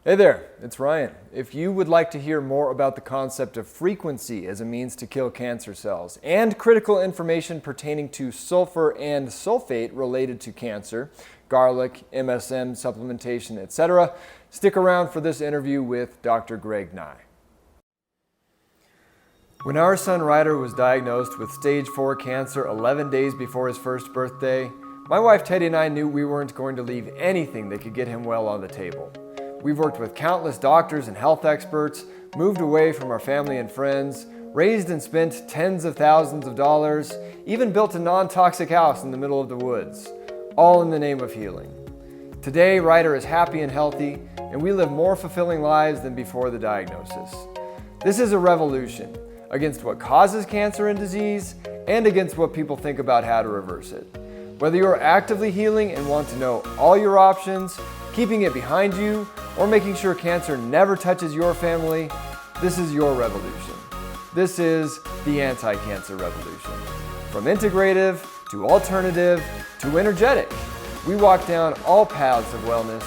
Hey there, it's Ryan. If you would like to hear more about the concept of frequency as a means to kill cancer cells and critical information pertaining to sulfur and sulfate related to cancer, garlic, MSM, supplementation, etc., stick around for this interview with Dr. Greg Nigh. When our son Ryder was diagnosed with stage 4 cancer 11 days before his first birthday, my wife Teddy and I knew we weren't going to leave anything that could get him well on the table. We've worked with countless doctors and health experts, moved away from our family and friends, raised and spent tens of thousands of dollars, even built a non-toxic house in the middle of the woods, all in the name of healing. Today, Ryder is happy and healthy, and we live more fulfilling lives than before the diagnosis. This is a revolution against what causes cancer and disease, and against what people think about how to reverse it. Whether you're actively healing and want to know all your options, keeping it behind you, or making sure cancer never touches your family, this is your revolution. This is the anti-cancer revolution. From integrative to alternative to energetic, we walk down all paths of wellness,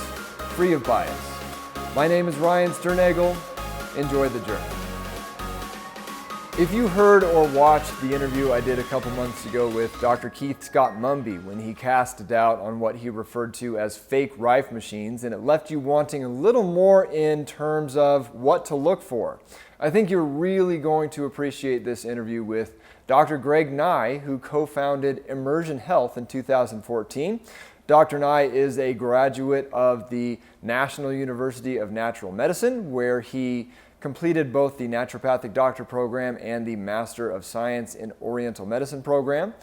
free of bias. My name is Ryan Sternagel. Enjoy the journey. If you heard or watched the interview I did a couple months ago with Dr. Keith Scott Mumby when he cast doubt on what he referred to as fake Rife machines, and it left you wanting a little more in terms of what to look for, I think you're really going to appreciate this interview with Dr. Greg Nigh, who co-founded Immersion Health in 2014. Dr. Nigh is a graduate of the National University of Natural Medicine, where he completed both the naturopathic doctor program and the Master of Science in Oriental Medicine program.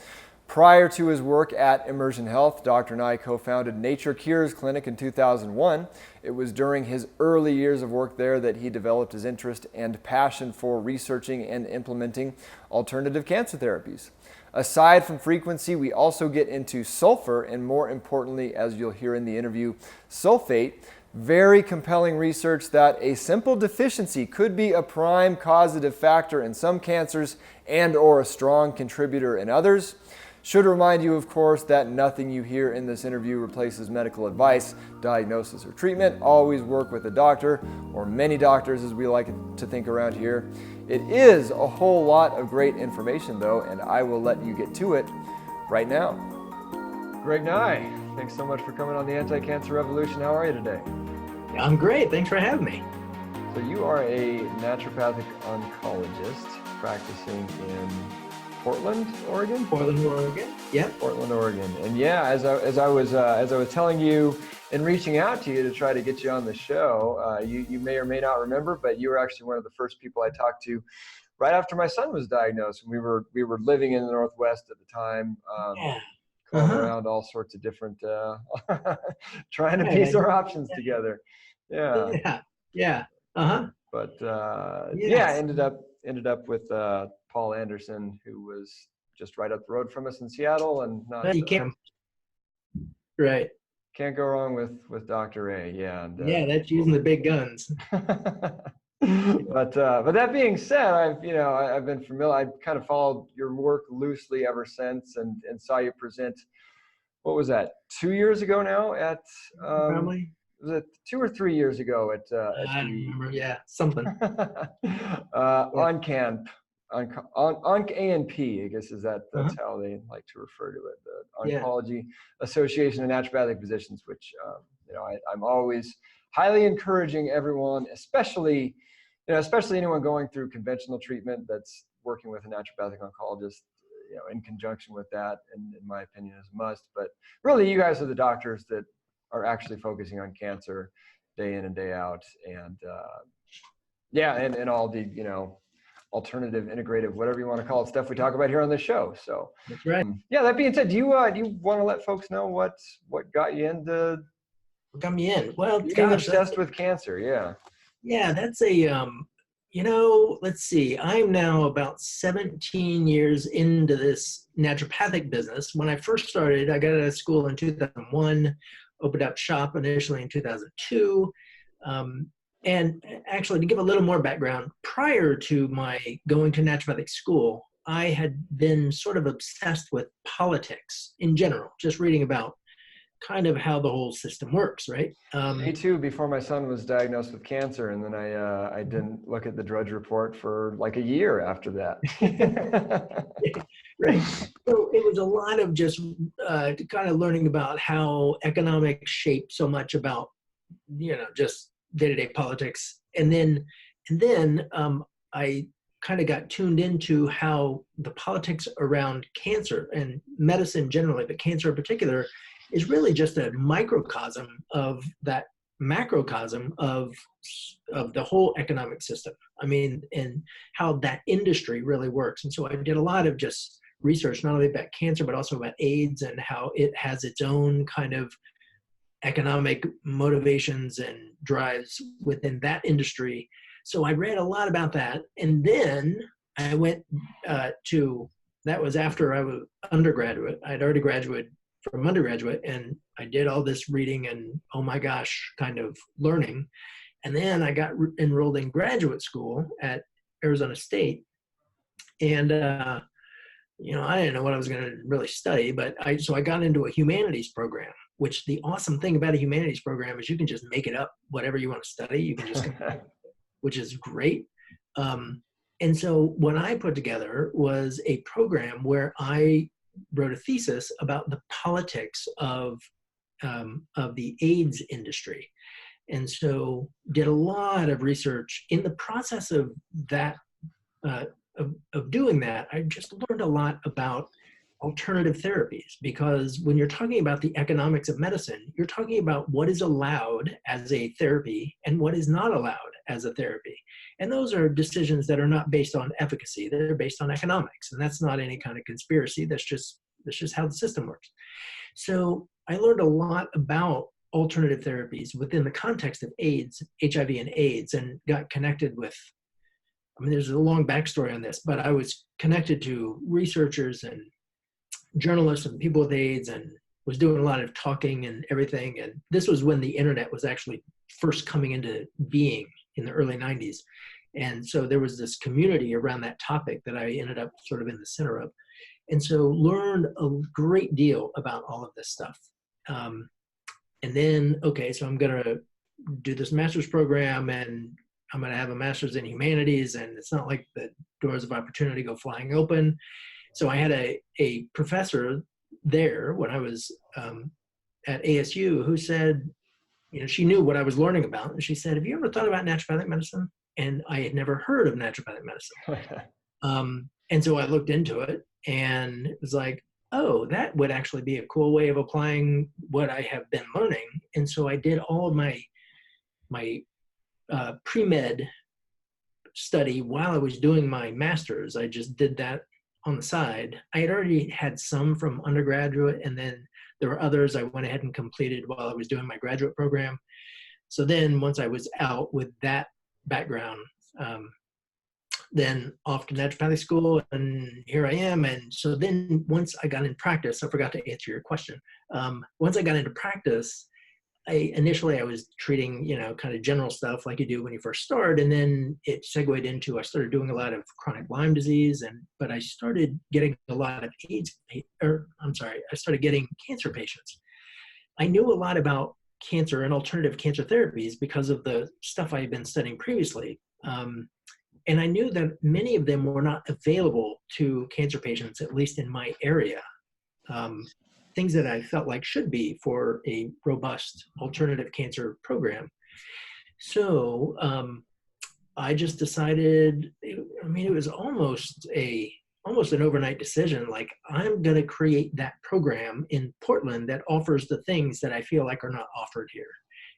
Prior to his work at Immersion Health, Dr. Nigh co-founded Nature Cures Clinic in 2001. It was during his early years of work there that he developed his interest and passion for researching and implementing alternative cancer therapies. Aside from frequency, we also get into sulfur and, more importantly, as you'll hear in the interview, sulfate. Very compelling research that a simple deficiency could be a prime causative factor in some cancers and or a strong contributor in others. Should remind you, of course, that nothing you hear in this interview replaces medical advice, diagnosis, or treatment. Always work with a doctor, or many doctors as we like to think around here. It is a whole lot of great information though, and I will let you get to it right now. Greg Nigh, thanks so much for coming on the Anti-Cancer Revolution. How are you today? I'm great. Thanks for having me. So you are a naturopathic oncologist practicing in Portland, Oregon? Portland, Oregon. Yep. Portland, Oregon. And yeah, as I was telling you and reaching out to you to try to get you on the show, you may or may not remember, but you were actually one of the first people I talked to right after my son was diagnosed. We were living in the Northwest at the time. Going around all sorts of different, trying to piece our options together. Yeah. But yeah, ended up with Paul Anderson, who was just right up the road from us in Seattle, and not right. Can't go wrong with Dr. A. Yeah. And, that's using the big guns. But that being said, I've been familiar. I've kind of followed your work loosely ever since, and saw you present. What was that? 2 years ago now at Probably. Was it 2 or 3 years ago at I don't remember. Yeah, something. on camp on A&P, I guess that's how they like to refer to it, the Oncology Association of Naturopathic Physicians, which I'm always highly encouraging everyone, especially anyone going through conventional treatment that's working with a naturopathic oncologist, in conjunction with that, and in my opinion is a must. But really, you guys are the doctors that are actually focusing on cancer day in and day out, and and all the alternative, integrative, whatever you want to call it, stuff we talk about here on this show. So that's right. That being said, do you want to let folks know what got you into? What got me in? Well, getting obsessed with cancer. Yeah, that's a let's see. I'm now about 17 years into this naturopathic business. When I first started, I got out of school in 2001, opened up shop initially in 2002. And actually, to give a little more background, prior to my going to naturopathic school, I had been sort of obsessed with politics in general, just reading about kind of how the whole system works, right? Me too, before my son was diagnosed with cancer, and then I didn't look at the Drudge Report for like a year after that. Right. So it was a lot of just kind of learning about how economics shape so much about, just day-to-day politics. And then I kind of got tuned into how the politics around cancer and medicine generally, but cancer in particular, is really just a microcosm of that macrocosm of the whole economic system. I mean, and how that industry really works. And so I did a lot of just research, not only about cancer, but also about AIDS and how it has its own kind of economic motivations and drives within that industry. So I read a lot about that. And then I went that was after I was undergraduate. I'd already graduated from undergraduate, and I did all this reading and, oh my gosh, kind of learning. And then I got enrolled in graduate school at Arizona State. And, I didn't know what I was going to really study, but so I got into a humanities program, which the awesome thing about a humanities program is you can just make it up, whatever you want to study, you can just, which is great. And so what I put together was a program where I wrote a thesis about the politics of the AIDS industry. And so did a lot of research. In the process of that, of doing that, I just learned a lot about alternative therapies, because when you're talking about the economics of medicine, you're talking about what is allowed as a therapy and what is not allowed as a therapy. And those are decisions that are not based on efficacy, they're based on economics. And that's not any kind of conspiracy, that's just how the system works. So I learned a lot about alternative therapies within the context of AIDS, HIV and AIDS, and got connected with, there's a long backstory on this, but I was connected to researchers and journalists and people with AIDS, and was doing a lot of talking and everything. And this was when the internet was actually first coming into being in the early 90s. And so there was this community around that topic that I ended up sort of in the center of. And so learned a great deal about all of this stuff. And then, okay, so I'm going to do this master's program, and I'm going to have a master's in humanities, and it's not like the doors of opportunity go flying open. So I had a professor there when I was at ASU who said, she knew what I was learning about. And she said, have you ever thought about naturopathic medicine? And I had never heard of naturopathic medicine. And so I looked into it, and it was like, oh, that would actually be a cool way of applying what I have been learning. And so I did all of my pre-med study while I was doing my master's. I just did that on the side. I had already had some from undergraduate, and then there were others I went ahead and completed while I was doing my graduate program. So then once I was out with that background, then off to naturopathic school, and here I am. And so then once I got in practice, I forgot to answer your question. Once I got into practice, initially I was treating, kind of general stuff like you do when you first start. And then it segued into, I started doing a lot of chronic Lyme disease, but I started getting a lot of I started getting cancer patients. I knew a lot about cancer and alternative cancer therapies because of the stuff I had been studying previously. And I knew that many of them were not available to cancer patients, at least in my area. Things that I felt like should be for a robust alternative cancer program. So I just decided, it was almost an overnight decision. Like, I'm going to create that program in Portland that offers the things that I feel like are not offered here.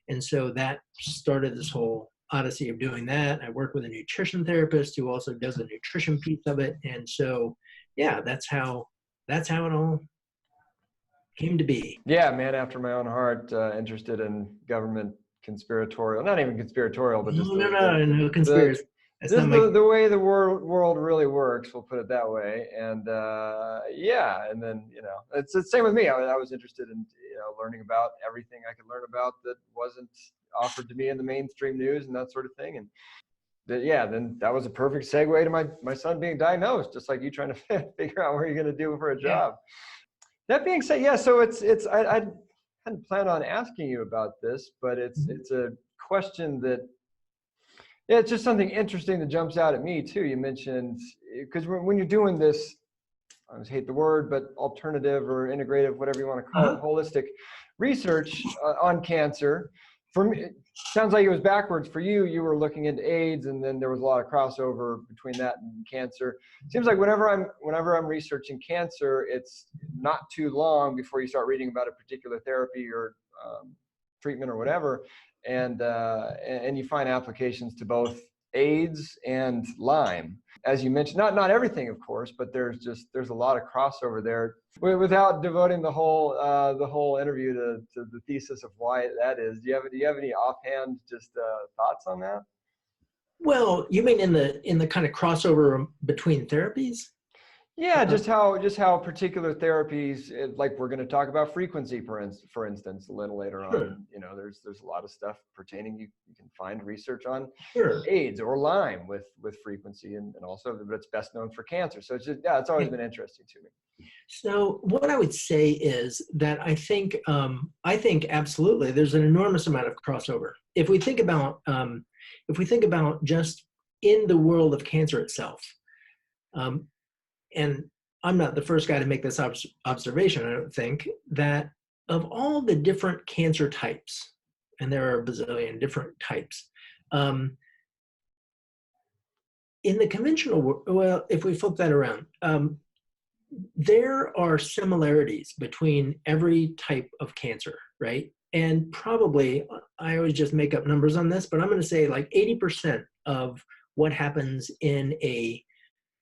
And so that started this whole odyssey of doing that. I work with a nutrition therapist who also does the nutrition piece of it. And so, yeah, that's how it all came to be. Yeah, man after my own heart, interested in government conspiratorial, not even conspiratorial, but just no conspiracy. The way the world really works, we'll put it that way. And and then it's the same with me. I was interested in learning about everything I could learn about that wasn't offered to me in the mainstream news and that sort of thing. And then that was a perfect segue to my son being diagnosed, just like you trying to figure out what you're going to do for a job. That being said, so hadn't planned on asking you about this, but it's a question that, yeah, it's just something interesting that jumps out at me too. You mentioned, because when you're doing this, I always hate the word, but alternative or integrative, whatever you want to call it, holistic research on cancer. For me, it sounds like it was backwards. For you, you were looking into AIDS, and then there was a lot of crossover between that and cancer. It seems like whenever I'm researching cancer, it's not too long before you start reading about a particular therapy or treatment or whatever, and you find applications to both AIDS and Lyme. As you mentioned, not everything, of course, but there's a lot of crossover there. Without devoting the whole interview to the thesis of why that is, do you have any offhand just thoughts on that? Well, you mean in the kind of crossover between therapies? Yeah, just how particular therapies, like we're going to talk about frequency, for instance, a little later Sure. on. You know, there's a lot of stuff pertaining. You can find research on Sure. AIDS or Lyme with frequency, and also, but it's best known for cancer. So it's just, yeah, it's always been interesting to me. So what I would say is that I think absolutely there's an enormous amount of crossover. If we think about just in the world of cancer itself, and I'm not the first guy to make this observation, I don't think, that of all the different cancer types, and there are a bazillion different types, in the conventional world, well, if we flip that around, there are similarities between every type of cancer, right? And probably, I always just make up numbers on this, but I'm going to say like 80% of what happens in a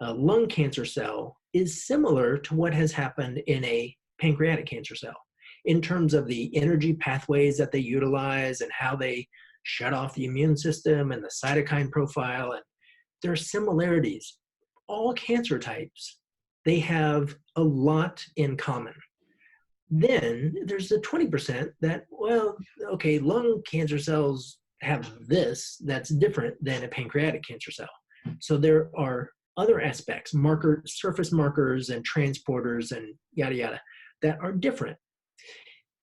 lung cancer cell is similar to what has happened in a pancreatic cancer cell in terms of the energy pathways that they utilize and how they shut off the immune system and the cytokine profile. And there are similarities. All cancer types, they have a lot in common. Then there's the 20% that, well, okay, lung cancer cells have this that's different than a pancreatic cancer cell. So there are other aspects, surface markers and transporters and yada, yada, that are different.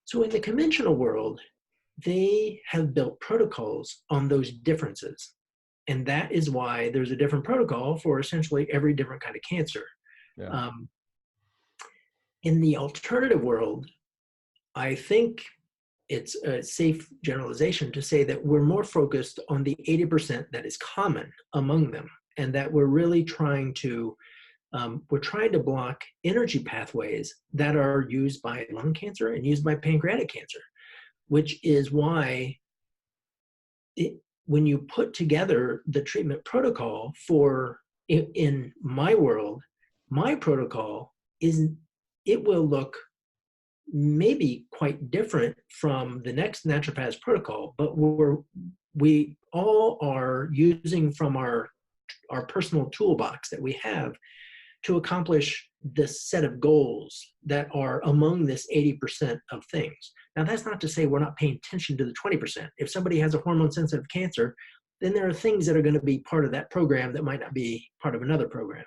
So in the conventional world, they have built protocols on those differences. And that is why there's a different protocol for essentially every different kind of cancer. Yeah. In the alternative world, I think it's a safe generalization to say that we're more focused on the 80% that is common among them, and that we're really trying to block energy pathways that are used by lung cancer and used by pancreatic cancer, which is why when you put together the treatment protocol in my world, my protocol it will look maybe quite different from the next naturopath's protocol, but we all are using from our personal toolbox that we have to accomplish this set of goals that are among this 80% of things. Now, that's not to say we're not paying attention to the 20%. If somebody has a hormone-sensitive cancer, then there are things that are going to be part of that program that might not be part of another program.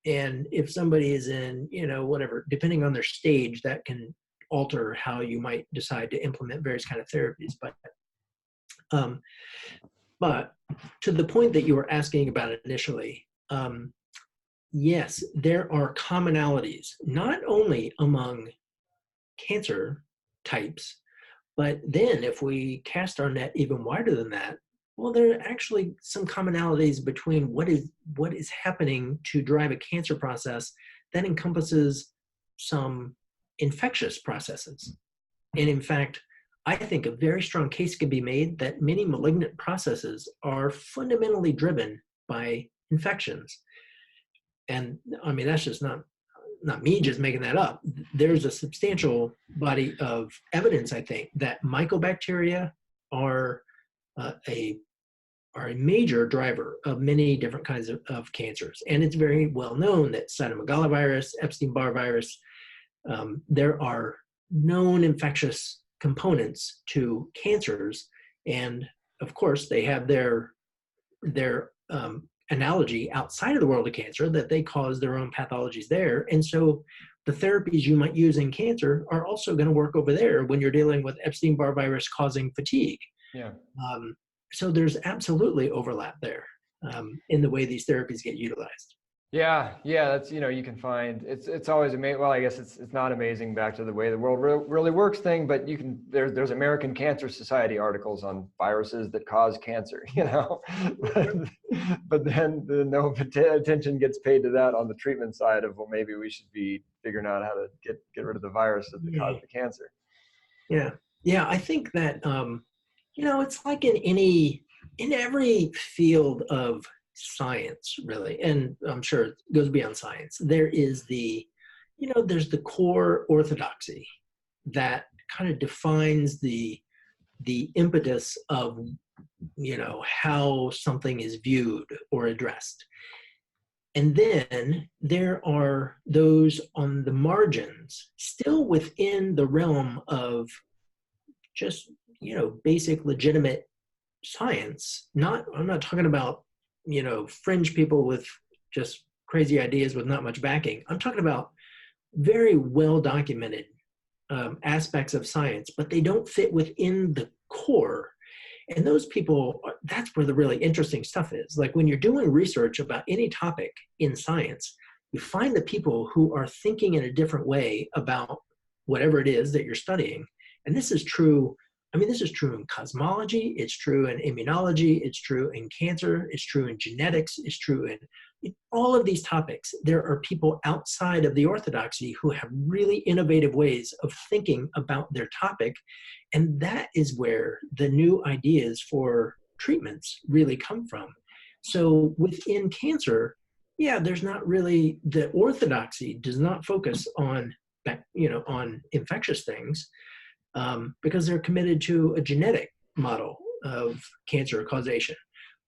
And if somebody is in, whatever, depending on their stage, that can alter how you might decide to implement various kind of therapies. But to the point that you were asking about initially, yes, there are commonalities, not only among cancer types, but then if we cast our net even wider than that, well, there are actually some commonalities between what is happening to drive a cancer process that encompasses some infectious processes. And in fact, I think a very strong case can be made that many malignant processes are fundamentally driven by infections. And I mean, that's just not me just making that up. There's a substantial body of evidence, I think, that mycobacteria are a major driver of many different kinds of cancers. And it's very well known that cytomegalovirus, Epstein-Barr virus, there are known infectious components to cancers. And of course, they have their analogy outside of the world of cancer, that they cause their own pathologies there. And so the therapies you might use in cancer are also going to work over there when you're dealing with Epstein-Barr virus causing fatigue. Yeah. So there's absolutely overlap there in the way these therapies get utilized. Yeah, that's, you can find, it's always amazing. Well, I guess it's not amazing back to the way the world really works thing, but there's American Cancer Society articles on viruses that cause cancer, but then no attention gets paid to that on the treatment side of, well, maybe we should be figuring out how to get rid of the virus that caused the cancer. Yeah, I think that, it's like in every field of science, really, and I'm sure it goes beyond science, there is there's the core orthodoxy that kind of defines the impetus of how something is viewed or addressed. And then there are those on the margins, still within the realm of just basic legitimate science. I'm not talking about fringe people with just crazy ideas with not much backing. I'm talking about very well documented aspects of science, but they don't fit within the core. And those people, that's where the really interesting stuff is. Like when you're doing research about any topic in science, you find the people who are thinking in a different way about whatever it is that you're studying. And this is true. This is true in cosmology, it's true in immunology, it's true in cancer, it's true in genetics, it's true in all of these topics. There are people outside of the orthodoxy who have really innovative ways of thinking about their topic. And that is where the new ideas for treatments really come from. So within cancer, there's not really, the orthodoxy does not focus on infectious things. Because they're committed to a genetic model of cancer causation.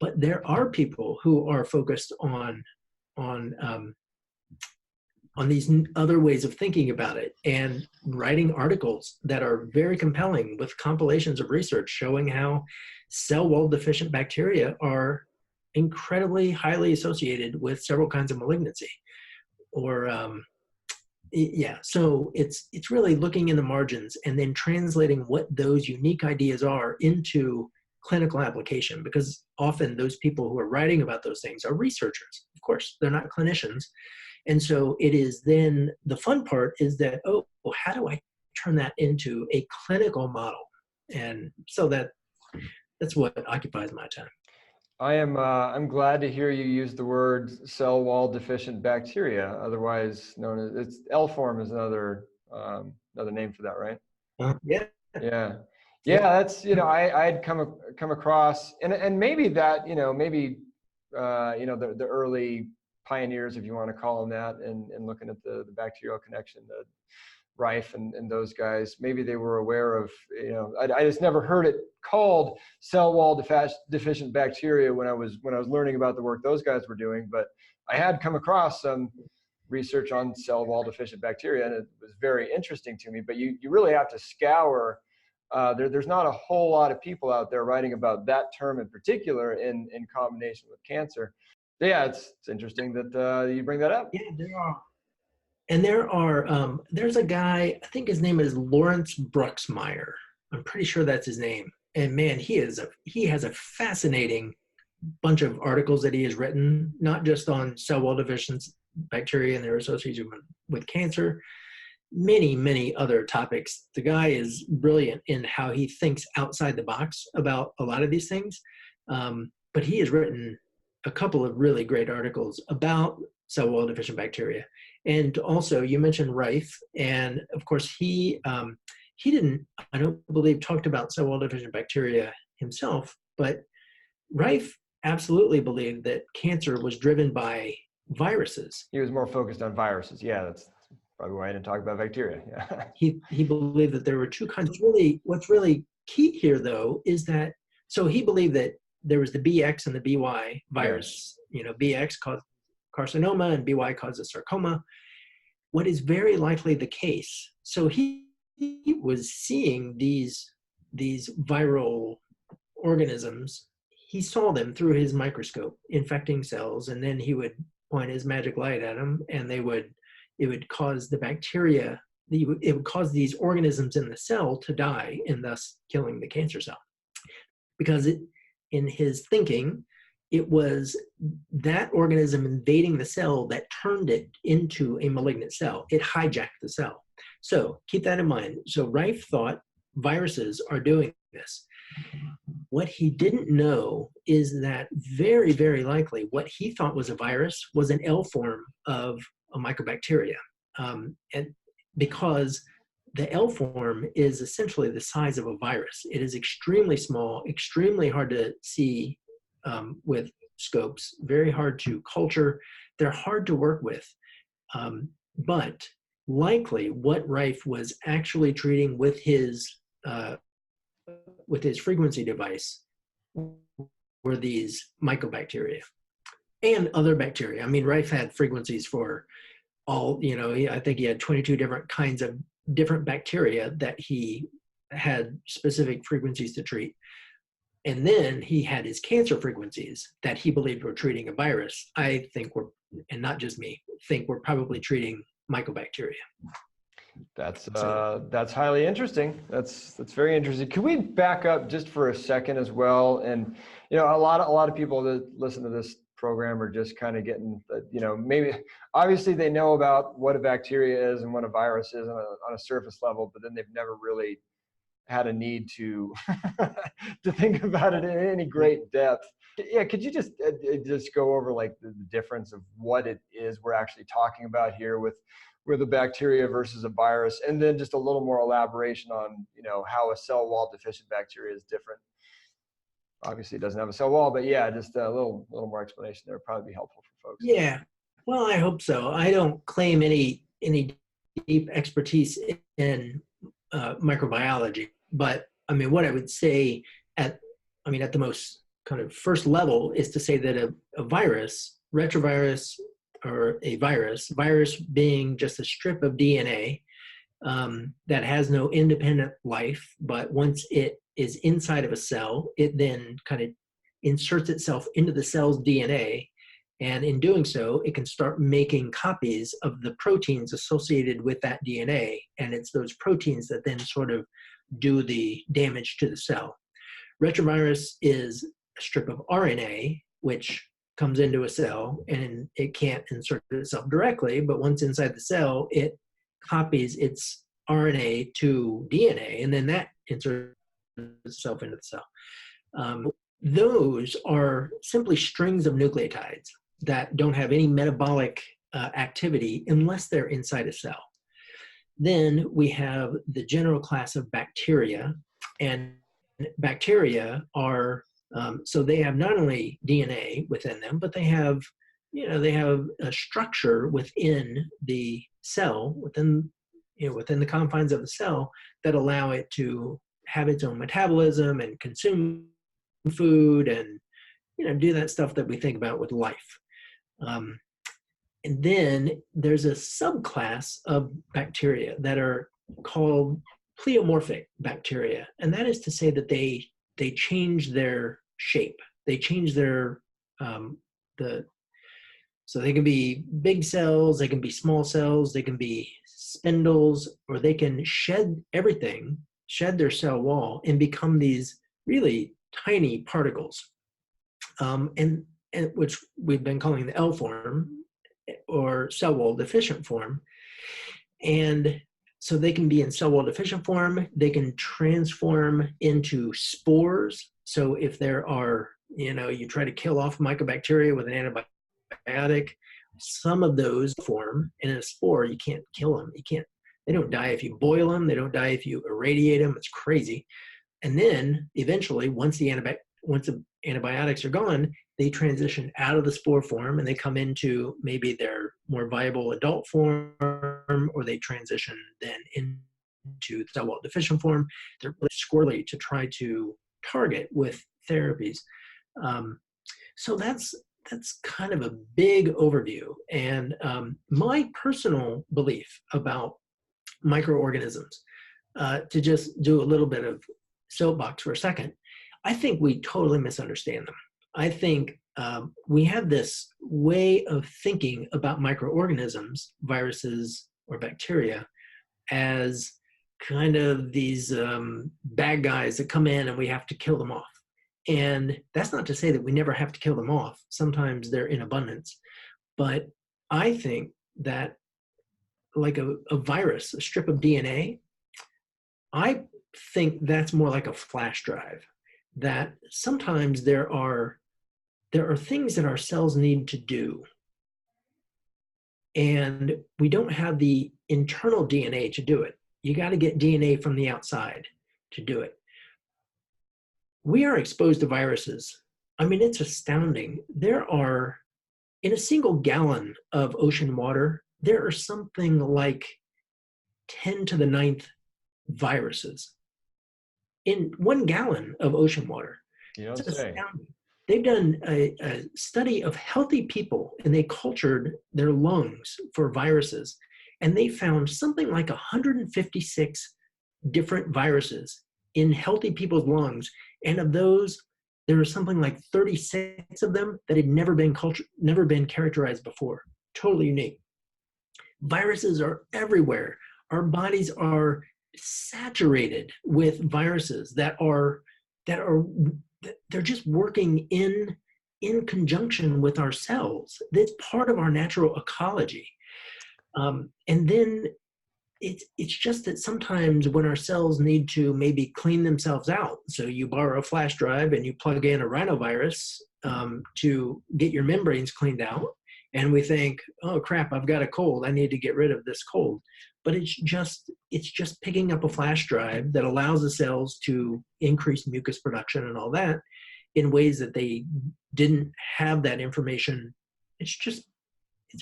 But there are people who are focused on these other ways of thinking about it and writing articles that are very compelling with compilations of research showing how cell wall deficient bacteria are incredibly highly associated with several kinds of malignancy. So it's really looking in the margins and then translating what those unique ideas are into clinical application, because often those people who are writing about those things are researchers. Of course, they're not clinicians. And so it is then the fun part is that, how do I turn that into a clinical model? And so that's what occupies my time. I'm glad to hear you use the word cell wall deficient bacteria, otherwise known as, it's L-form is another name for that, right? Yeah. That's I'd come across and maybe that the early pioneers, if you want to call them that, and looking at the bacterial connection, the Rife and those guys, maybe they were aware of, I just never heard it called cell wall deficient bacteria when I was learning about the work those guys were doing, but I had come across some research on cell wall deficient bacteria and it was very interesting to me, but you really have to scour. There's not a whole lot of people out there writing about that term in particular in combination with cancer. So it's interesting that you bring that up. Yeah, there are. And there's a guy, I think his name is Lawrence Bruxmeyer. I'm pretty sure that's his name. And man, he has a fascinating bunch of articles that he has written, not just on cell wall deficient bacteria and their association with cancer, many, many other topics. The guy is brilliant in how he thinks outside the box about a lot of these things. But he has written a couple of really great articles about cell wall deficient bacteria. And also you mentioned Rife, and of course he didn't, I don't believe, talked about cell wall deficient bacteria himself, but Rife absolutely believed that cancer was driven by viruses. He was more focused on viruses. Yeah, that's probably why I didn't talk about bacteria. Yeah. He believed that there were two kinds. What's really key here, though, is that, so he believed that there was the BX and the BY virus. BX caused carcinoma and BY causes sarcoma. What is very likely the case, so he was seeing these viral organisms. He saw them through his microscope infecting cells, and then he would point his magic light at them and they would it would cause the bacteria, it would cause these organisms in the cell to die and thus killing the cancer cell. Because in his thinking, it was that organism invading the cell that turned it into a malignant cell. It hijacked the cell. So keep that in mind. So Rife thought viruses are doing this. What he didn't know is that very, very likely what he thought was a virus was an L form of a mycobacteria. And because the L form is essentially the size of a virus. It is extremely small, extremely hard to see with scopes, very hard to culture. They're hard to work with. But likely what Rife was actually treating with his frequency device were these mycobacteria and other bacteria. I mean, Rife had frequencies for all, I think he had 22 different kinds of different bacteria that he had specific frequencies to treat. And then he had his cancer frequencies that he believed were treating a virus. I think and not just me, think we're probably treating mycobacteria. That's highly interesting. That's very interesting. Could we back up just for a second as well? And a lot of people that listen to this program are just kind of getting, maybe obviously they know about what a bacteria is and what a virus is on a surface level, but then they've never really had a need to to think about it in any great depth. Yeah, could you just go over like the difference of what it is we're actually talking about here with a bacteria versus a virus, and then just a little more elaboration on how a cell wall deficient bacteria is different. Obviously it doesn't have a cell wall, but yeah, just a little more explanation there would probably be helpful for folks. Yeah, well, I hope so. I don't claim any deep expertise in microbiology, but I mean, what I would say at the most kind of first level is to say that a virus, retrovirus, or a virus being just a strip of DNA that has no independent life, but once it is inside of a cell, it then kind of inserts itself into the cell's DNA. And in doing so, it can start making copies of the proteins associated with that DNA. And it's those proteins that then sort of do the damage to the cell. Retrovirus is a strip of RNA, which comes into a cell, and it can't insert itself directly, but once inside the cell, it copies its RNA to DNA, and then that inserts itself into the cell. Those are simply strings of nucleotides that don't have any metabolic activity unless they're inside a cell. Then we have the general class of bacteria, and bacteria are so they have not only DNA within them, but they have a structure within the cell, within the confines of the cell, that allow it to have its own metabolism and consume food and do that stuff that we think about with life. And then there's a subclass of bacteria that are called pleomorphic bacteria, and that is to say that they change their shape. They change their so they can be big cells, they can be small cells, they can be spindles, or they can shed everything, shed their cell wall, and become these really tiny particles, and which we've been calling the L form or cell wall deficient form. And so they can be in cell wall deficient form, they can transform into spores. So if there are, you try to kill off mycobacteria with an antibiotic, some of those form, and in a spore, you can't kill them. They don't die if you boil them, they don't die if you irradiate them. It's crazy. And then eventually, once the antibiotics are gone, they transition out of the spore form and they come into maybe their more viable adult form, or they transition then into cell wall deficient form. They're really squirrely to try to target with therapies. So that's kind of a big overview. And my personal belief about microorganisms, to just do a little bit of soapbox for a second, I think we totally misunderstand them. I think we have this way of thinking about microorganisms, viruses or bacteria, as kind of these bad guys that come in and we have to kill them off. And that's not to say that we never have to kill them off. Sometimes they're in abundance. But I think that like a virus, a strip of DNA, I think that's more like a flash drive, that sometimes there are things that our cells need to do, and we don't have the internal DNA to do it. You got to get DNA from the outside to do it. We are exposed to viruses. I mean, it's astounding. There are, in a single gallon of ocean water, there are something like 10 to the ninth viruses in 1 gallon of ocean water. You don't It's say. astounding. They've done a study of healthy people, and they cultured their lungs for viruses, and they found something like 156 different viruses in healthy people's lungs. And of those, there was something like 36 of them that had never been characterized before. Totally unique. Viruses are everywhere. Our bodies are saturated with viruses that are they're just working in conjunction with our cells. That's part of our natural ecology. And then it's just that sometimes when our cells need to maybe clean themselves out, so you borrow a flash drive and you plug in a rhinovirus to get your membranes cleaned out, and we think, oh crap, I've got a cold, I need to get rid of this cold. But it's just picking up a flash drive that allows the cells to increase mucus production and all that in ways that they didn't have that information. It's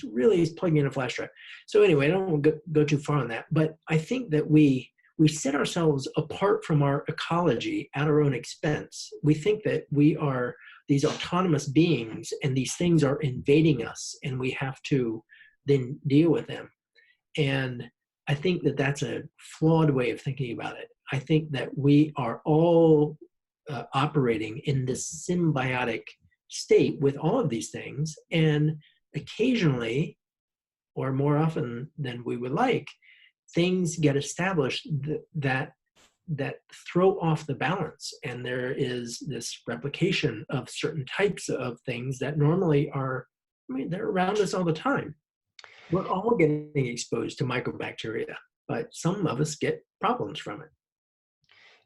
really plugging in a flash drive. So anyway, I don't want to go too far on that, but I think that we set ourselves apart from our ecology at our own expense. We think that we are these autonomous beings and these things are invading us and we have to then deal with them. And I think that that's a flawed way of thinking about it. I think that we are all operating in this symbiotic state with all of these things, and occasionally, or more often than we would like, things get established that throw off the balance, and there is this replication of certain types of things that normally are, I mean, they're around us all the time. We're all getting exposed to mycobacteria, but some of us get problems from it.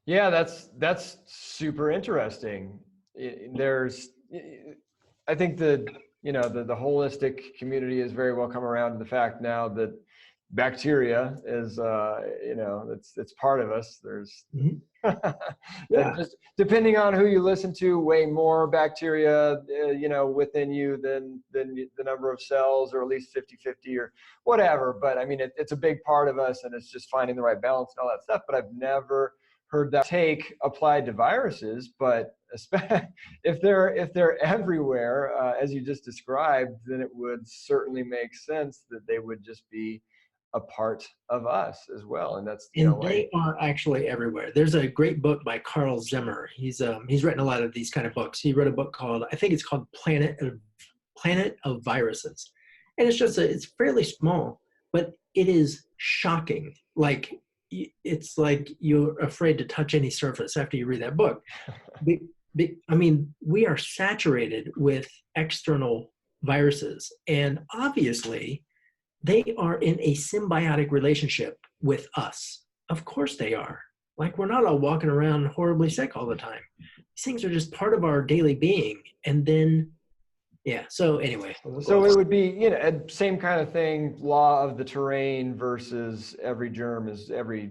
Yeah, that's super interesting. I think the holistic community has very well come around to the fact now that bacteria is it's part of us. There's Yeah. just depending on who you listen to, way more bacteria within you than the number of cells, or at least 50-50 or whatever. But I mean, it's a big part of us, and it's just finding the right balance and all that stuff. But I've never heard that take applied to viruses. But if they're everywhere, as you just described, then it would certainly make sense that they would just be a part of us as well. And that's, they are actually everywhere. There's a great book by Carl Zimmer. He's written a lot of these kind of books. He wrote a book called, I think it's called Planet of Viruses. And it's fairly small, but it is shocking. Like, it's like you're afraid to touch any surface after you read that book. I mean, we are saturated with external viruses, and obviously they are in a symbiotic relationship with us. Of course they are. Like, we're not all walking around horribly sick all the time. These things are just part of our daily being. And then, yeah, so anyway. So it would be, same kind of thing, law of the terrain versus every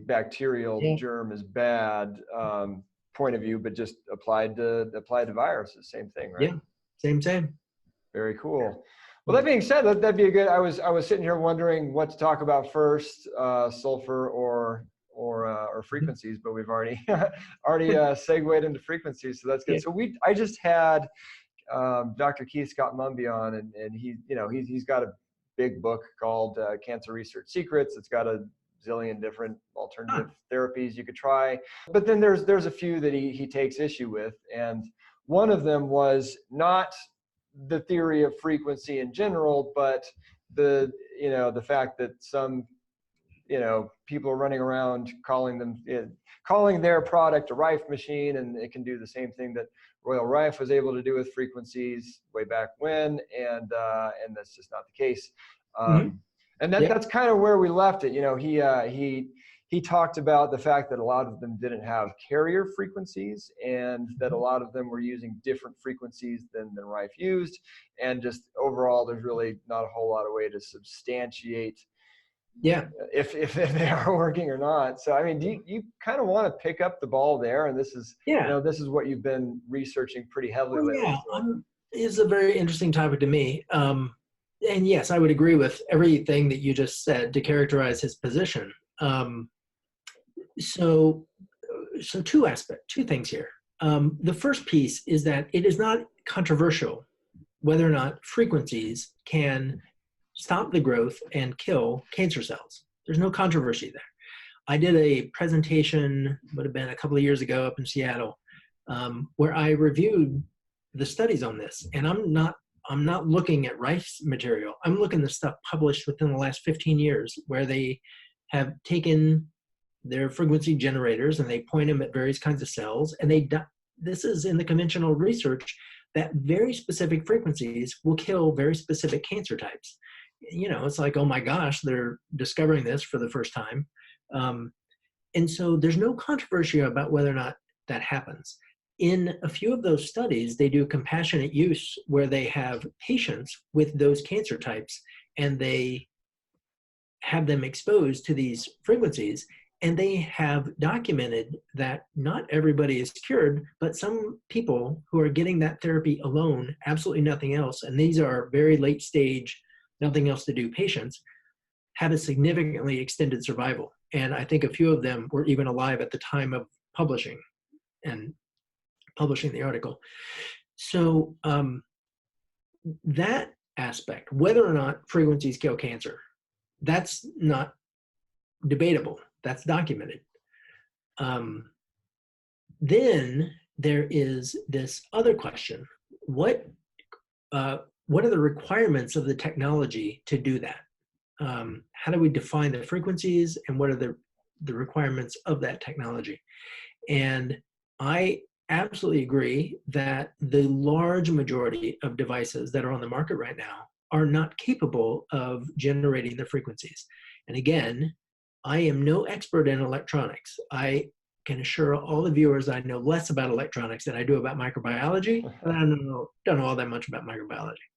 bacterial germ is bad point of view, but just applied to viruses, same thing, right? Yeah, same. Very cool. Well, that being said, that'd be a good. I was sitting here wondering what to talk about first, sulfur or frequencies, but we've already segued into frequencies, so that's good. So I just had Dr. Keith Scott Mumby on, and he's got a big book called Cancer Research Secrets. It's got a zillion different alternative therapies you could try, but then there's a few that he takes issue with, and one of them was not the theory of frequency in general, but the fact that some people are running around calling their product a Rife machine, and it can do the same thing that Royal Rife was able to do with frequencies way back when, and that's just not the case. And that's kind of where we left it. He talked about the fact that a lot of them didn't have carrier frequencies, and that a lot of them were using different frequencies than Rife used, and just overall, there's really not a whole lot of way to substantiate if they are working or not. So I mean, do you kind of want to pick up the ball there? And this is this is what you've been researching pretty heavily lately. It's a very interesting topic to me. And yes, I would agree with everything that you just said to characterize his position. So two things here. The first piece is that it is not controversial whether or not frequencies can stop the growth and kill cancer cells. There's no controversy there. I did a presentation, would have been a couple of years ago up in Seattle, where I reviewed the studies on this. And I'm not looking at Rife's material. I'm looking at the stuff published within the last 15 years where they have taken their frequency generators and they point them at various kinds of cells. And this is in the conventional research that very specific frequencies will kill very specific cancer types. It's like, oh my gosh, they're discovering this for the first time. And so there's no controversy about whether or not that happens. In a few of those studies, they do compassionate use where they have patients with those cancer types and they have them exposed to these frequencies. And they have documented that not everybody is cured, but some people who are getting that therapy alone, absolutely nothing else, and these are very late stage, nothing else to do patients, have a significantly extended survival. And I think a few of them were even alive at the time of publishing the article. So that aspect, whether or not frequencies kill cancer, that's not debatable. That's documented. Then there is this other question. What are the requirements of the technology to do that? How do we define the frequencies, and what are the requirements of that technology? And I absolutely agree that the large majority of devices that are on the market right now are not capable of generating the frequencies. And again, I am no expert in electronics. I can assure all the viewers I know less about electronics than I do about microbiology. I don't know all that much about microbiology.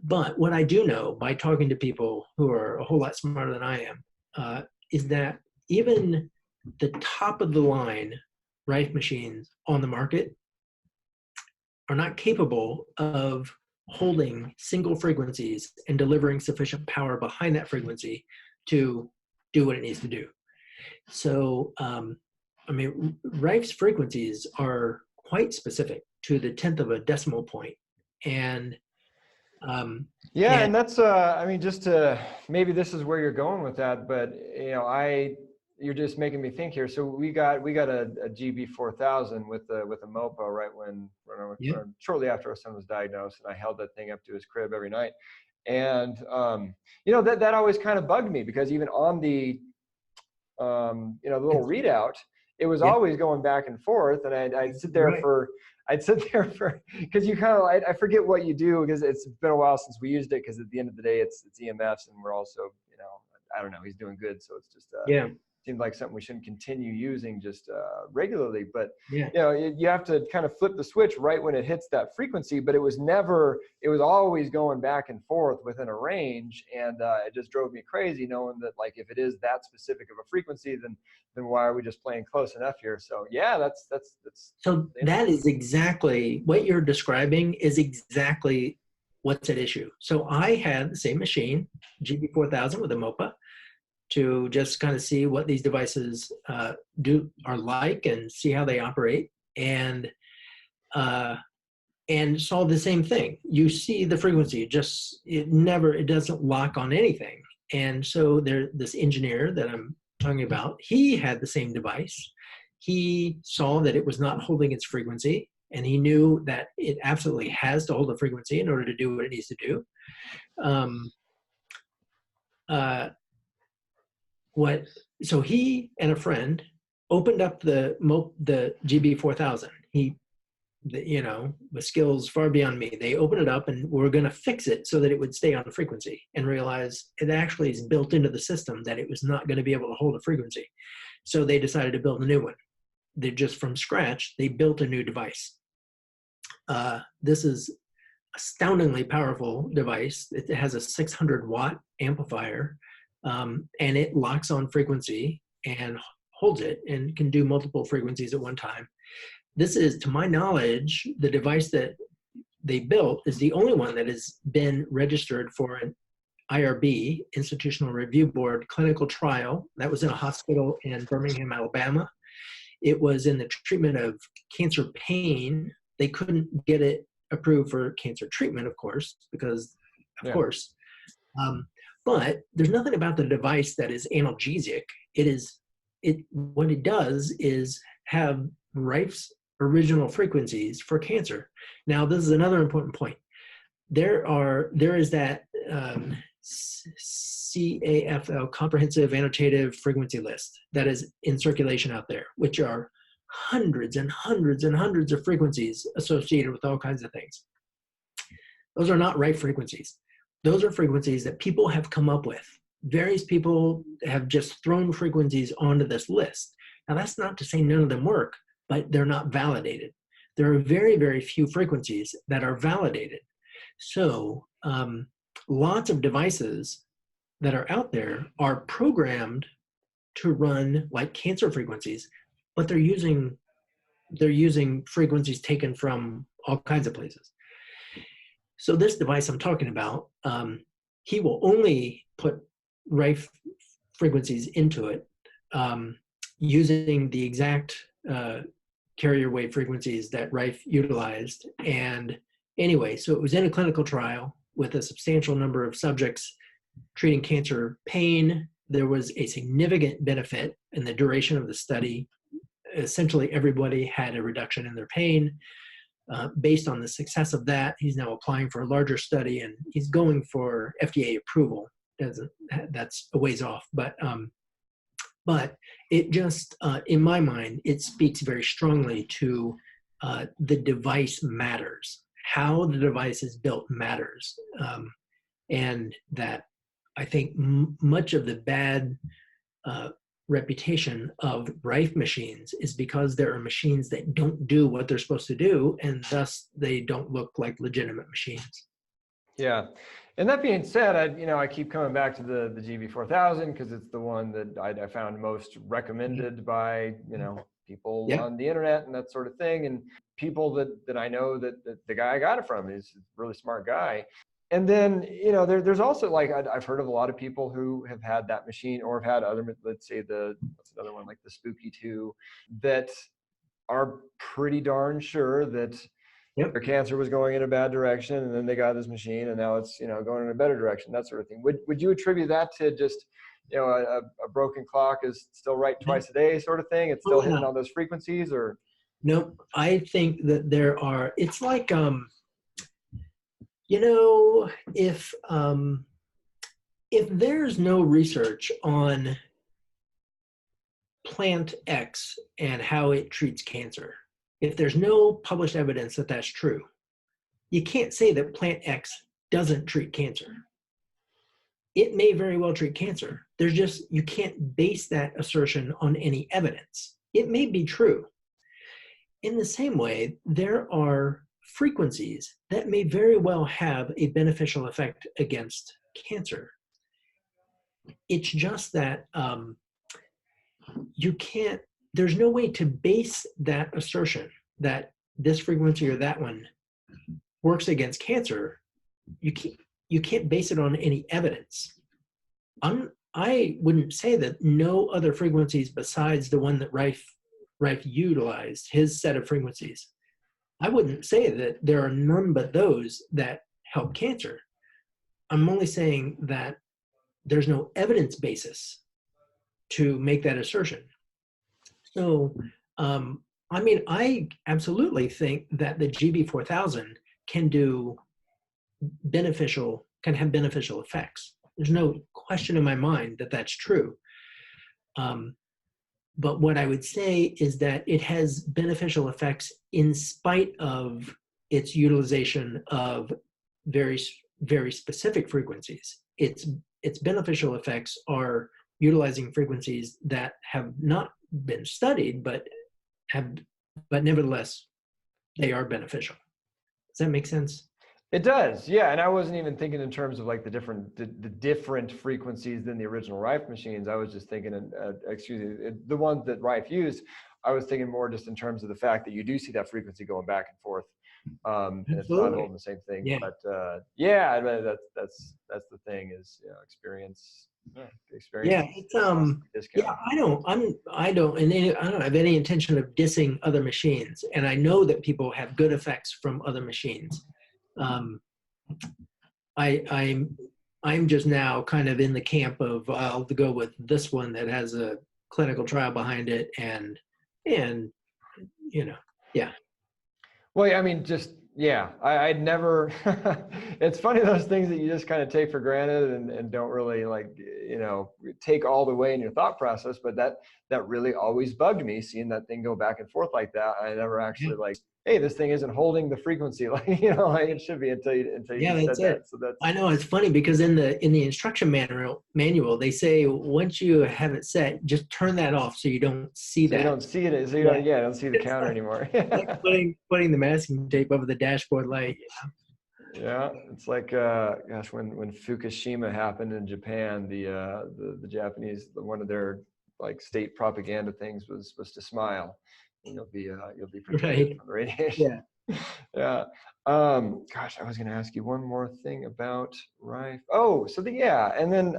But what I do know by talking to people who are a whole lot smarter than I am is that even the top of the line Rife machines on the market are not capable of holding single frequencies and delivering sufficient power behind that frequency to do what it needs to do. So, Rife's frequencies are quite specific to the 10th of a decimal point. And and that's, just to, maybe this is where you're going with that, but, you're just making me think here. So we got a GB4000 with a MOBA right when shortly after our son was diagnosed, and I held that thing up to his crib every night. And, that always kind of bugged me, because even on the, the little readout, it was always going back and forth. And I'd sit there for, because you kind of, I forget what you do, because it's been a while since we used it, because at the end of the day, it's EMFs, and we're also, I don't know, he's doing good. So it's just, seemed like something we shouldn't continue using just regularly. But you have to kind of flip the switch right when it hits that frequency. But it was always going back and forth within a range, and it just drove me crazy knowing that, like, if it is that specific of a frequency, then why are we just playing close enough here? So that's so that is exactly what you're describing, is exactly what's at issue. So I had the same machine, GB4000 with a MOPA, to just kind of see what these devices are like and see how they operate, and saw the same thing. You see the frequency, it doesn't lock on anything. And so this engineer that I'm talking about, he had the same device. He saw that it was not holding its frequency. And he knew that it absolutely has to hold a frequency in order to do what it needs to do. So he and a friend opened up the GB4000. With skills far beyond me, they opened it up and were going to fix it so that it would stay on frequency, and realized it actually is built into the system that it was not going to be able to hold a frequency. So they decided to build a new one. They just from scratch, they built a new device. This is astoundingly powerful device. It has a 600-watt amplifier, and it locks on frequency and holds it and can do multiple frequencies at one time. This is, to my knowledge, the device that they built is the only one that has been registered for an IRB, Institutional Review Board, clinical trial. That was in a hospital in Birmingham, Alabama. It was in the treatment of cancer pain. They couldn't get it approved for cancer treatment, of course, because, of course. But there's nothing about the device that is analgesic. What it does is have Rife's original frequencies for cancer. Now, this is another important point. There is that CAFL, Comprehensive Annotative Frequency List, that is in circulation out there, which are hundreds and hundreds and hundreds of frequencies associated with all kinds of things. Those are not Rife frequencies. Those are frequencies that people have come up with. Various people have just thrown frequencies onto this list. Now, that's not to say none of them work, but they're not validated. There are very, very few frequencies that are validated. So lots of devices that are out there are programmed to run like cancer frequencies, but they're using frequencies taken from all kinds of places. So this device I'm talking about, he will only put Rife frequencies into it using the exact carrier wave frequencies that Rife utilized. And anyway, so it was in a clinical trial with a substantial number of subjects treating cancer pain. There was a significant benefit in the duration of the study. Essentially, everybody had a reduction in their pain. Based on the success of that, he's now applying for a larger study, and he's going for FDA approval. That's a ways off, but it just, in my mind, it speaks very strongly to the device matters. How the device is built matters, and that I think much of the bad reputation of Rife machines is because there are machines that don't do what they're supposed to do, and thus they don't look like legitimate machines. Yeah. And that being said, I keep coming back to the GB4000 because it's the one that I found most recommended by, people on the internet and that sort of thing. And people that I know that the guy I got it from is a really smart guy. And then, there's also I've heard of a lot of people who have had that machine or have had other, let's say what's another one, like the Spooky 2, that are pretty darn sure that their cancer was going in a bad direction, and then they got this machine and now it's, going in a better direction, that sort of thing. Would you attribute that to just, a broken clock is still right twice a day sort of thing? It's still hitting on those frequencies, or? Nope. I think that it's like, if there's no research on plant X and how it treats cancer, if there's no published evidence that that's true, you can't say that plant X doesn't treat cancer. It may very well treat cancer. You can't base that assertion on any evidence. It may be true. In the same way, there are frequencies that may very well have a beneficial effect against cancer. It's just that there's no way to base that assertion that this frequency or that one works against cancer. You can't base it on any evidence. I wouldn't say that no other frequencies besides the one that Rife utilized, his set of frequencies. I wouldn't say that there are none but those that help cancer. I'm only saying that there's no evidence basis to make that assertion. So I mean, I absolutely think that the GB4000 can have beneficial effects. There's no question in my mind that that's true. But what I would say is that it has beneficial effects in spite of its utilization of very, very specific frequencies. Its beneficial effects are utilizing frequencies that have not been studied, but nevertheless, they are beneficial. Does that make sense? It does, yeah. And I wasn't even thinking in terms of like the different frequencies than the original Rife machines. I was just thinking, the ones that Rife used, I was thinking more just in terms of the fact that you do see that frequency going back and forth, and it's not holding the same thing. Yeah. But yeah, I mean, that's the thing is, you know, experience. Yeah, it's yeah. I don't have any intention of dissing other machines, and I know that people have good effects from other machines. I'm just now kind of in the camp of I'll go with this one that has a clinical trial behind it, and you know, yeah. Well, I mean, just yeah, I'd never. It's funny, those things that you just kind of take for granted and don't really, like, you know, take all the way in your thought process. But that really always bugged me, seeing that thing go back and forth like that. I never actually like, hey, this thing isn't holding the frequency like, you know, like it should be until you that's said it. that. So that's, I know it's funny because in the instruction manual they say once you have it set, just turn that off so you don't see that. You don't see it. So you don't, don't see the counter anymore. Like putting the masking tape over the dashboard light. You know? Yeah, it's like gosh, when Fukushima happened in Japan, the Japanese, one of their like state propaganda things was to smile, and you'll be protected from the radiation. Yeah. Gosh, I was going to ask you one more thing about Rife. Oh, so and then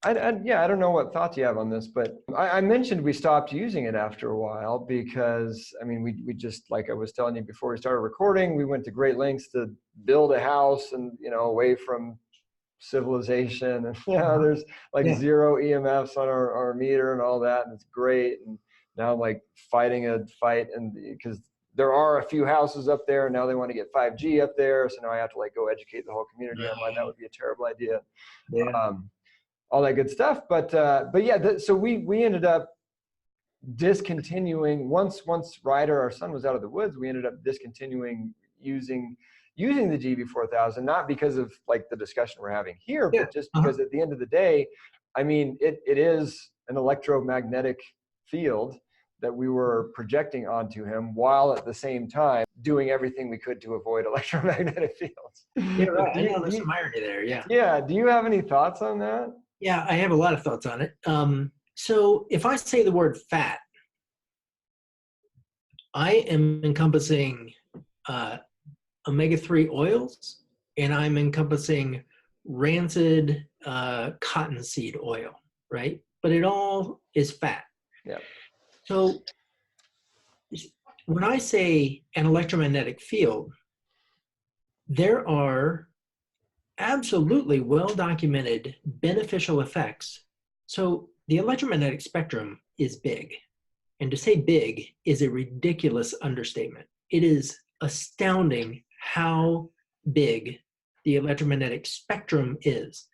I don't know what thoughts you have on this, but I mentioned we stopped using it after a while because, I mean, we just, like I was telling you before we started recording, we went to great lengths to build a house and, you know, away from civilization, and there's like zero EMFs on our meter and all that, and it's great. And now I'm like fighting a fight, and because there are a few houses up there, and now they want to get 5G up there, so now I have to like go educate the whole community on why that would be a terrible idea. All that good stuff, but yeah, so we ended up discontinuing once Ryder, our son, was out of the woods. We ended up discontinuing using the GB4000, not because of like the discussion we're having here, but just because at the end of the day, I mean, it is an electromagnetic field that we were projecting onto him, while at the same time doing everything we could to avoid electromagnetic fields. Yeah, right. I know there's some irony there. Yeah. Yeah. Do you have any thoughts on that? Yeah, I have a lot of thoughts on it. So if I say the word fat, I am encompassing omega-3 oils, and I'm encompassing rancid cottonseed oil, right? But it all is fat. Yeah. So when I say an electromagnetic field, there are absolutely well-documented beneficial effects. So the electromagnetic spectrum is big. And to say big is a ridiculous understatement. It is astounding how big the electromagnetic spectrum is.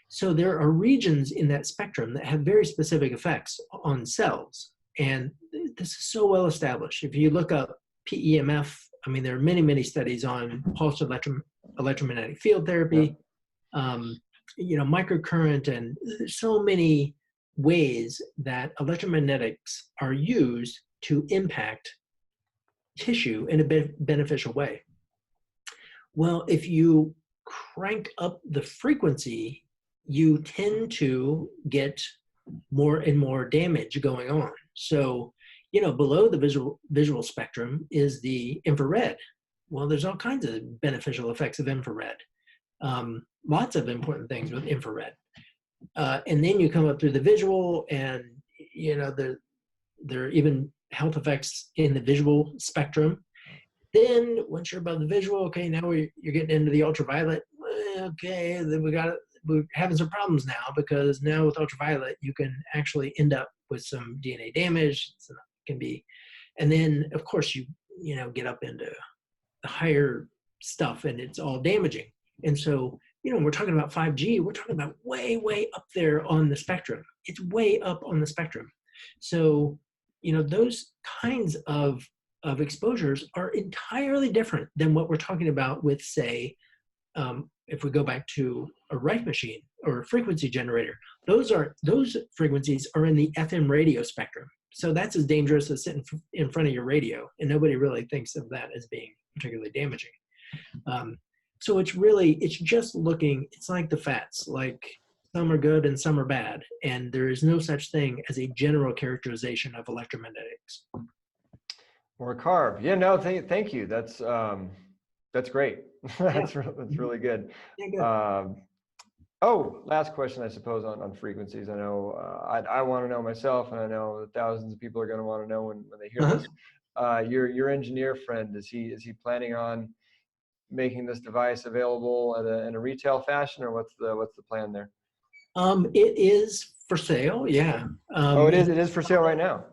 So there are regions in that spectrum that have very specific effects on cells. And this is so well established. If you look up PEMF, I mean, there are many, many studies on pulsed electromagnetic field therapy, microcurrent, and so many ways that electromagnetics are used to impact tissue in a beneficial way. Well, if you crank up the frequency, you tend to get more and more damage going on. So, below the visual spectrum is the infrared. Well, there's all kinds of beneficial effects of infrared. Lots of important things with infrared. And then you come up through the visual, and there are even health effects in the visual spectrum. Then once you're above the visual, okay, now you're getting into the ultraviolet. Okay, then we're having some problems now, because now with ultraviolet you can actually end up with some DNA damage. It can be And then, of course, you get up into the higher stuff and it's all damaging. And so, we're talking about 5G, we're talking about way, way up there on the spectrum. It's way up on the spectrum. So, those kinds of exposures are entirely different than what we're talking about with, say, if we go back to a Rife machine or a frequency generator, those frequencies are in the FM radio spectrum. So that's as dangerous as sitting in front of your radio, and nobody really thinks of that as being particularly damaging. So it's just looking, it's like the fats, like some are good and some are bad, and there is no such thing as a general characterization of electromagnetics. Or carb. Yeah, no, thank you. That's great. That's really good. Yeah, good. Last question, I suppose, on frequencies. I know I want to know myself, and I know that thousands of people are going to want to know when they hear this. Your engineer friend, is he planning on making this device available in a retail fashion, or what's the plan there? It is for sale. Yeah. It is for sale right now.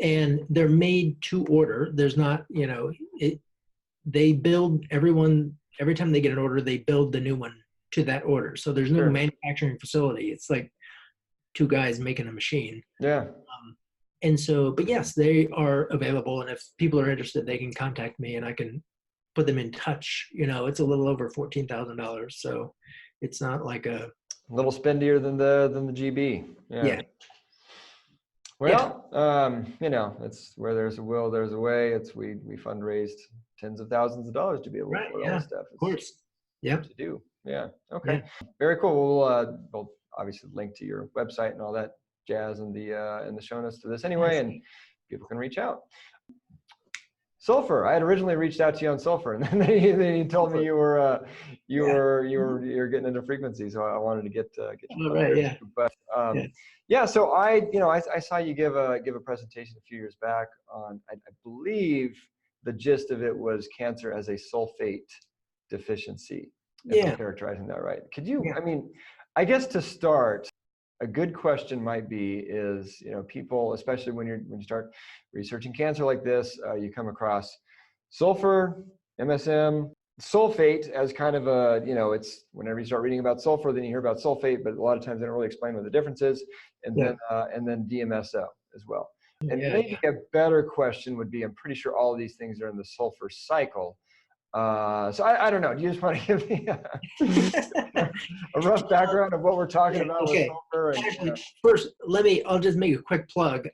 And they're made to order. There's not, they build every time they get an order, they build the new one to that order. So there's no manufacturing facility. It's like two guys making a machine. Yeah. And so, but yes, they are available. And if people are interested, they can contact me and I can put them in touch. It's a little over $14,000. So it's not like a little spendier than the GB. Yeah. Well, it's where there's a will, there's a way. We fundraised tens of thousands of dollars to be able to afford all this stuff. Of course. Yep. To do. Yeah. Okay. Yeah. Very cool. We'll obviously link to your website and all that jazz in the show notes to this anyway, and people can reach out. Sulfur. I had originally reached out to you on sulfur, and then you told me you were getting into frequency, so I wanted to get you. Right. Yeah. But so I saw you give a presentation a few years back on, I believe the gist of it was cancer as a sulfate deficiency. If I'm characterizing that right. Could you? I mean, I guess to start, a good question might be is, people, especially when you start researching cancer like this, you come across sulfur, MSM, sulfate as kind of a, it's whenever you start reading about sulfur, then you hear about sulfate, but a lot of times they don't really explain what the difference is, and then DMSO as well. And maybe a better question would be, I'm pretty sure all of these things are in the sulfur cycle. So I don't know. Do you just want to give me a rough background of what we're talking about with sulfur? Actually, first, I'll just make a quick plug.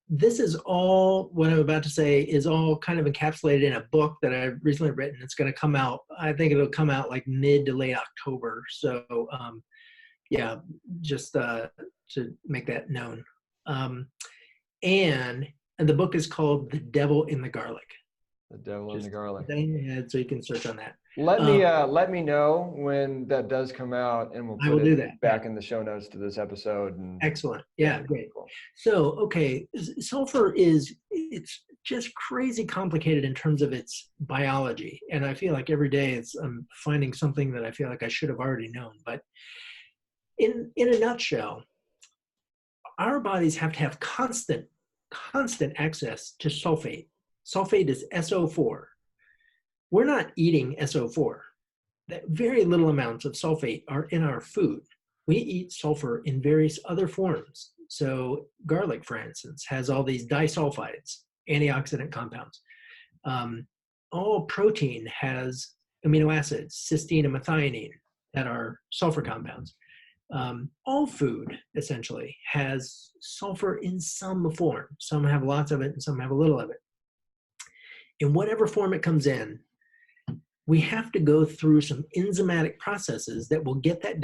This is all, what I'm about to say is all kind of encapsulated in a book that I've recently written. It's going to come out, I think it'll come out like mid to late October. So, just to make that known. And the book is called The Devil in the Garlic. The Devil in the Garlic. So you can search on that. Let me know when that does come out, and we'll put it back in the show notes to this episode. Excellent. Yeah, great. Cool. So, sulfur it's just crazy complicated in terms of its biology, and I feel like every day I'm finding something that I feel like I should have already known. But in a nutshell, our bodies have to have constant access to sulfate. Sulfate is SO4. We're not eating SO4. Very little amounts of sulfate are in our food. We eat sulfur in various other forms. So garlic, for instance, has all these disulfides, antioxidant compounds. All protein has amino acids, cysteine and methionine, that are sulfur compounds. All food, essentially, has sulfur in some form. Some have lots of it and some have a little of it. In whatever form it comes in, we have to go through some enzymatic processes that will get that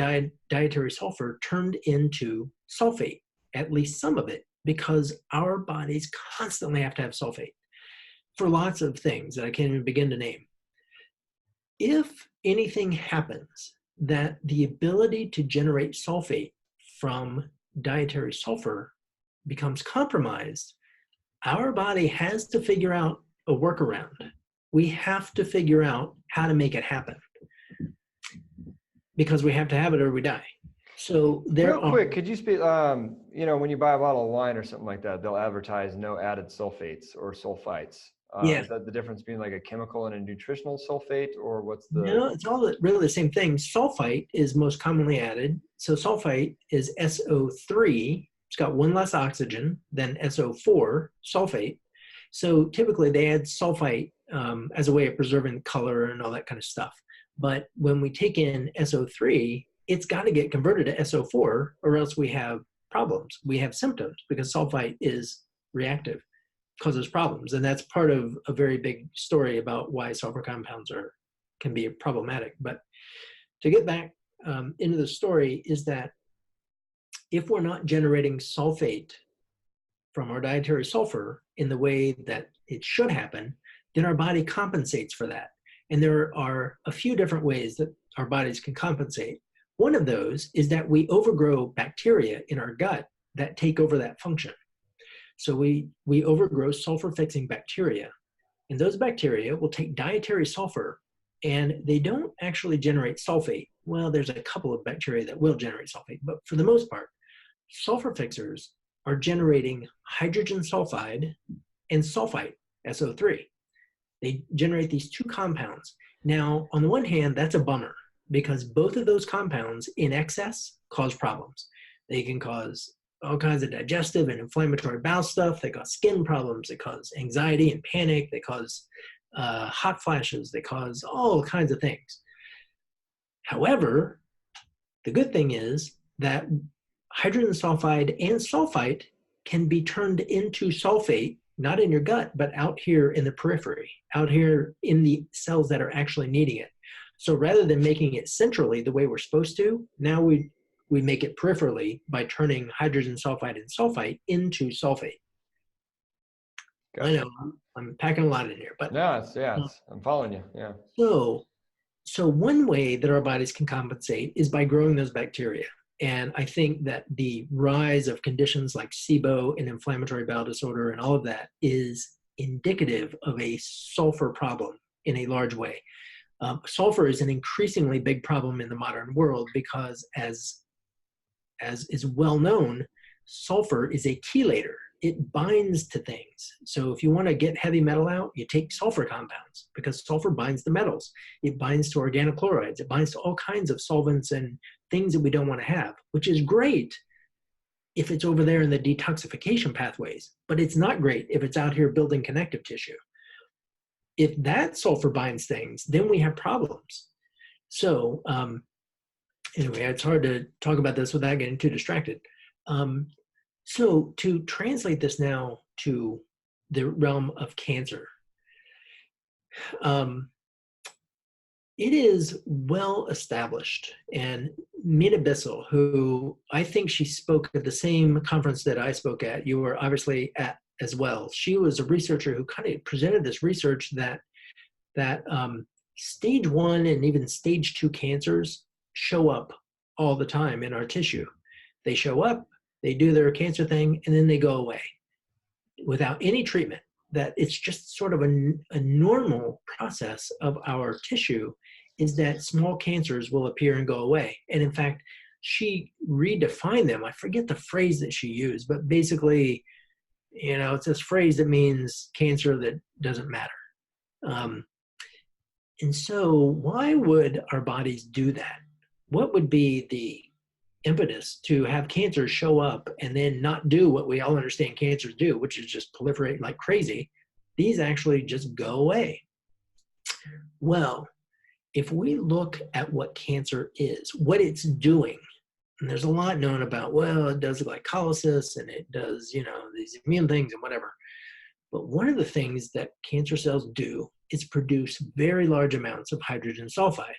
dietary sulfur turned into sulfate, at least some of it, because our bodies constantly have to have sulfate for lots of things that I can't even begin to name. If anything happens that the ability to generate sulfate from dietary sulfur becomes compromised, our body has to figure out a workaround. We have to figure out how to make it happen, because we have to have it or we die. So there Real are, quick, could you speak, when you buy a bottle of wine or something like that, they'll advertise no added sulfates or sulfites. yeah, Is that the difference between like a chemical and a nutritional sulfate, or what's the? no, it's all really the same thing. Sulfite is most commonly added. So sulfite is SO3. It's got one less oxygen than SO4, sulfate. So typically they add sulfite as a way of preserving color and all that kind of stuff. But when we take in SO3, it's got to get converted to SO4 or else we have problems. We have symptoms because sulfite is reactive, causes problems. And that's part of a very big story about why sulfur compounds can be problematic. But to get back into the story is that if we're not generating sulfate from our dietary sulfur in the way that it should happen, then our body compensates for that. And there are a few different ways that our bodies can compensate. One of those is that we overgrow bacteria in our gut that take over that function. So we overgrow sulfur-fixing bacteria, and those bacteria will take dietary sulfur, and they don't actually generate sulfate. Well, there's a couple of bacteria that will generate sulfate, but for the most part, sulfur fixers are generating hydrogen sulfide and sulfite, SO3. They generate these two compounds. Now, on the one hand, that's a bummer because both of those compounds in excess cause problems. They can cause all kinds of digestive and inflammatory bowel stuff. They cause skin problems. They cause anxiety and panic. They cause hot flashes. They cause all kinds of things. However, the good thing is that hydrogen sulfide and sulfite can be turned into sulfate, not in your gut, but out here in the periphery, out here in the cells that are actually needing it. So rather than making it centrally the way we're supposed to, now we make it peripherally by turning hydrogen sulfide and sulfite into sulfate. Gotcha. I know I'm packing a lot in here, but I'm following you. Yeah. So one way that our bodies can compensate is by growing those bacteria. And I think that the rise of conditions like SIBO and inflammatory bowel disorder and all of that is indicative of a sulfur problem in a large way. Sulfur is an increasingly big problem in the modern world because, as is well known, sulfur is a chelator. It binds to things. So if you want to get heavy metal out, you take sulfur compounds because sulfur binds to metals. It binds to organochlorides. It binds to all kinds of solvents and things that we don't want to have, which is great if it's over there in the detoxification pathways, but it's not great if it's out here building connective tissue. If that sulfur binds things, then we have problems. So anyway, it's hard to talk about this without getting too distracted. So to translate this now to the realm of cancer, it is well established, and Mina Bissell, who I think she spoke at the same conference that I spoke at, you were obviously at as well. She was a researcher who kind of presented this research that stage 1 and even stage 2 cancers show up all the time in our tissue. They show up, they do their cancer thing, and then they go away without any treatment. That it's just sort of a normal process of our tissue is that small cancers will appear and go away. And in fact, she redefined them. I forget the phrase that she used, but basically, it's this phrase that means cancer that doesn't matter. And so why would our bodies do that? What would be the impetus to have cancer show up and then not do what we all understand cancers do, which is just proliferate like crazy? These actually just go away. Well, if we look at what cancer is, what it's doing, and there's a lot known about, well, it does glycolysis and it does, these immune things and whatever. But one of the things that cancer cells do is produce very large amounts of hydrogen sulfide.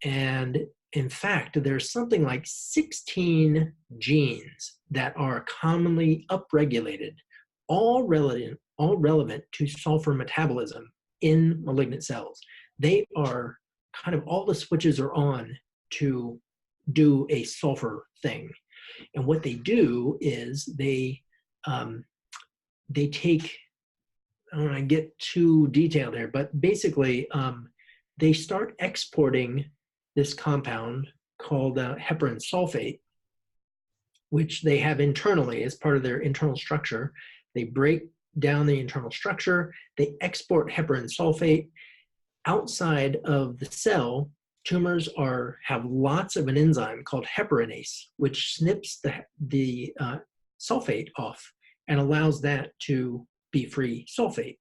And in fact, there's something like 16 genes that are commonly upregulated, all relevant to sulfur metabolism in malignant cells. They are kind of, all the switches are on to do a sulfur thing. And what they do is they take, I don't want to get too detailed here, but basically they start exporting this compound called heparin sulfate, which they have internally as part of their internal structure. They break down the internal structure, they export heparin sulfate. Outside of the cell, tumors have lots of an enzyme called heparinase, which snips the sulfate off and allows that to be free sulfate.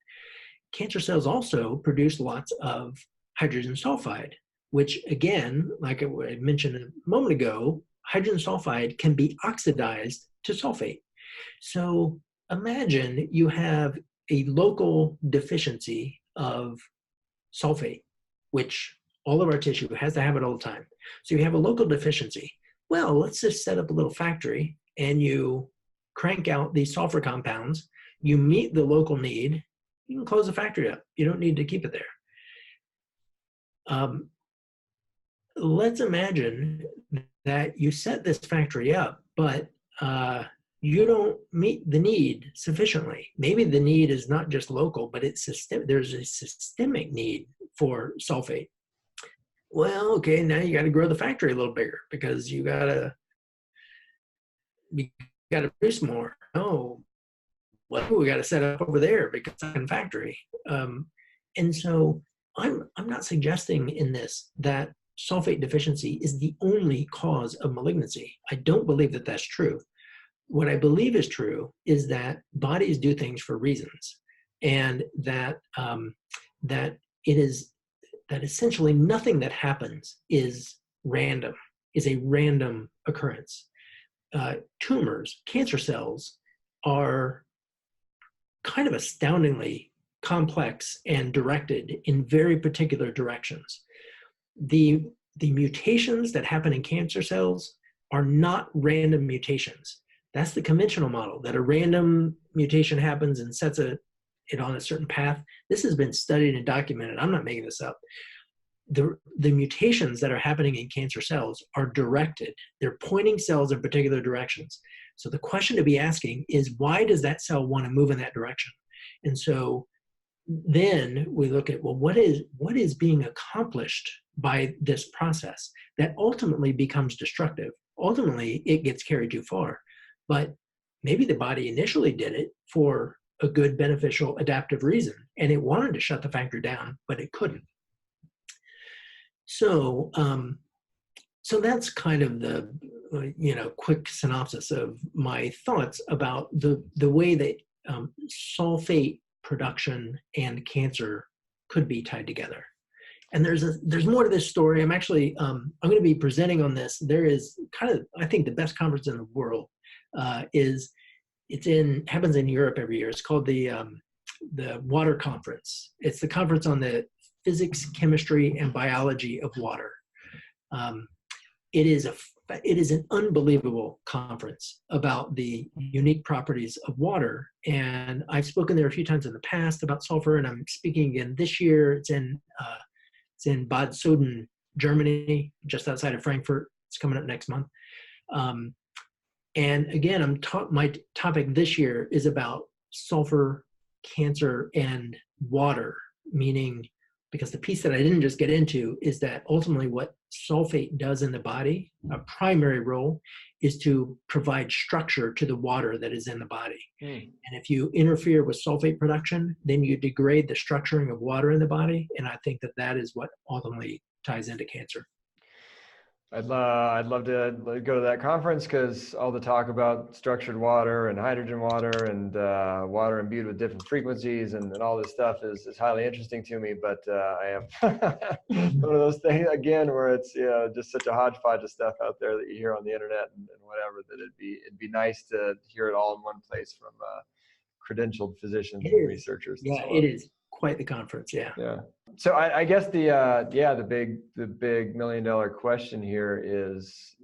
Cancer cells also produce lots of hydrogen sulfide, which again, like I mentioned a moment ago, hydrogen sulfide can be oxidized to sulfate. So imagine you have a local deficiency of sulfate, which all of our tissue has to have it all the time. So you have a local deficiency. Well, let's just set up a little factory and you crank out these sulfur compounds, you meet the local need, you can close the factory up. You don't need to keep it there. Let's imagine that you set this factory up, but you don't meet the need sufficiently. Maybe the need is not just local, but it's there's a systemic need for sulfate. Well, okay, now you got to grow the factory a little bigger because you got to produce more. Oh, well, we got to set up over there because it's a factory. And so I'm not suggesting in this that sulfate deficiency is the only cause of malignancy. I don't believe that that's true. What I believe is true is that bodies do things for reasons, and that essentially nothing that happens is random, is a random occurrence. Tumors, cancer cells, are kind of astoundingly complex and directed in very particular directions. The mutations that happen in cancer cells are not random mutations. That's the conventional model, that a random mutation happens and sets it on a certain path. This has been studied and documented. I'm not making this up. The mutations that are happening in cancer cells are directed. They're pointing cells in particular directions. So the question to be asking is, why does that cell want to move in that direction? And so then we look at, well, what is being accomplished by this process that ultimately becomes destructive? Ultimately, it gets carried too far. But maybe the body initially did it for a good, beneficial, adaptive reason, and it wanted to shut the factory down, but it couldn't. So, so that's kind of the quick synopsis of my thoughts about the way that sulfate production and cancer could be tied together. And there's more to this story. I'm actually I'm going to be presenting on this. There is kind of, I think, the best conference in the world. Happens in Europe every year. It's called the Water Conference. It's the conference on the physics, chemistry, and biology of water. It is an unbelievable conference about the unique properties of water. And I've spoken there a few times in the past about sulfur, and I'm speaking again this year. It's in Bad Soden, Germany, just outside of Frankfurt. It's coming up next month. And again, my topic this year is about sulfur, cancer, and water, meaning, because the piece that I didn't just get into is that ultimately what sulfate does in the body, a primary role, is to provide structure to the water that is in the body. And if you interfere with sulfate production, then you degrade the structuring of water in the body. And I think that is what ultimately ties into cancer. I'd love to go to that conference, because all the talk about structured water and hydrogen water and water imbued with different frequencies and all this stuff is highly interesting to me. But I have one of those things again where it's just such a hodgepodge of stuff out there that you hear on the internet and whatever, that it'd be nice to hear it all in one place from credentialed physicians and researchers. Yeah, it is quite the conference. Yeah. So I guess the big $1 million question here is,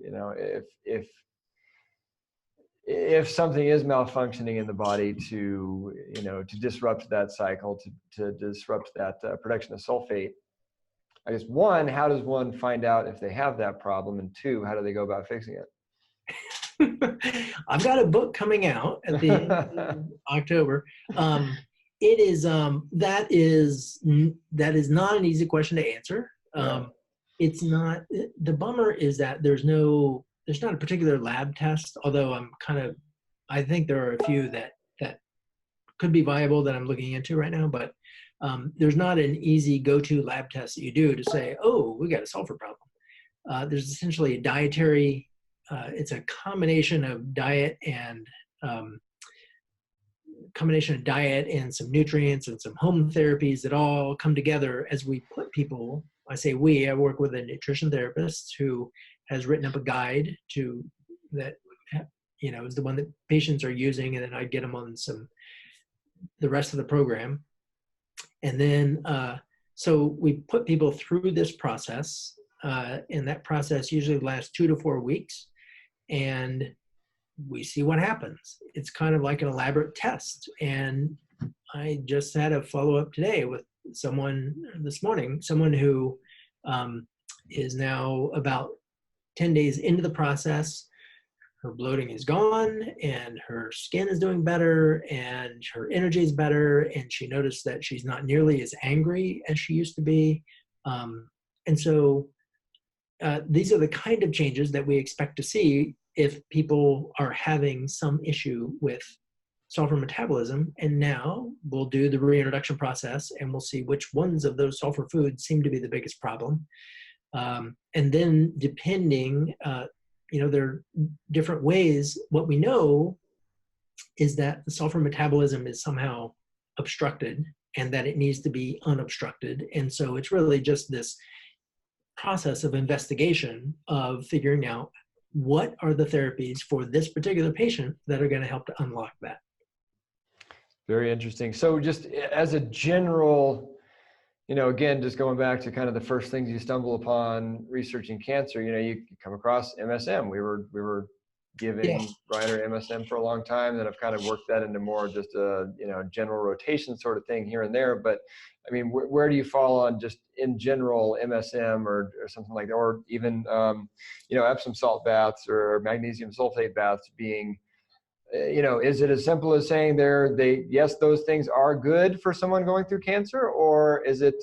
if something is malfunctioning in the body to disrupt that cycle, to disrupt that production of sulfate, I guess, one, how does one find out if they have that problem, and two, how do they go about fixing it? I've got a book coming out at the end of October. It is that is not an easy question to answer. it's not, the bummer is that there's not a particular lab test, although I think there are a few that could be viable that I'm looking into right now, but there's not an easy go-to lab test that you do to say, oh, we got a sulfur problem. There's essentially a dietary, it's a combination of diet and some nutrients and some home therapies that all come together as we put people, I work with a nutrition therapist who has written up a guide that is the one that patients are using, and then I get them on the rest of the program. And then, so we put people through this process, and that process usually lasts 2 to 4 weeks, and we see what happens. It's kind of like an elaborate test. And I just had a follow-up today with someone who is now about 10 days into the process. Her bloating is gone, and her skin is doing better, and her energy is better, and she noticed that she's not nearly as angry as she used to be. And so these are the kind of changes that we expect to see if people are having some issue with sulfur metabolism. And now we'll do the reintroduction process, and we'll see which ones of those sulfur foods seem to be the biggest problem. And then depending, there are different ways. What we know is that the sulfur metabolism is somehow obstructed and that it needs to be unobstructed. And so it's really just this process of investigation of figuring out what are the therapies for this particular patient that are going to help to unlock that. Very interesting. So just as a general, again, just going back to kind of the first things you stumble upon researching cancer, you come across MSM. We were giving Ryder MSM for a long time, then I've kind of worked that into more just a, general rotation sort of thing here and there. But I mean, where do you fall on just in general MSM or something like that, or even, Epsom salt baths or magnesium sulfate baths being, is it as simple as saying yes, those things are good for someone going through cancer, or is it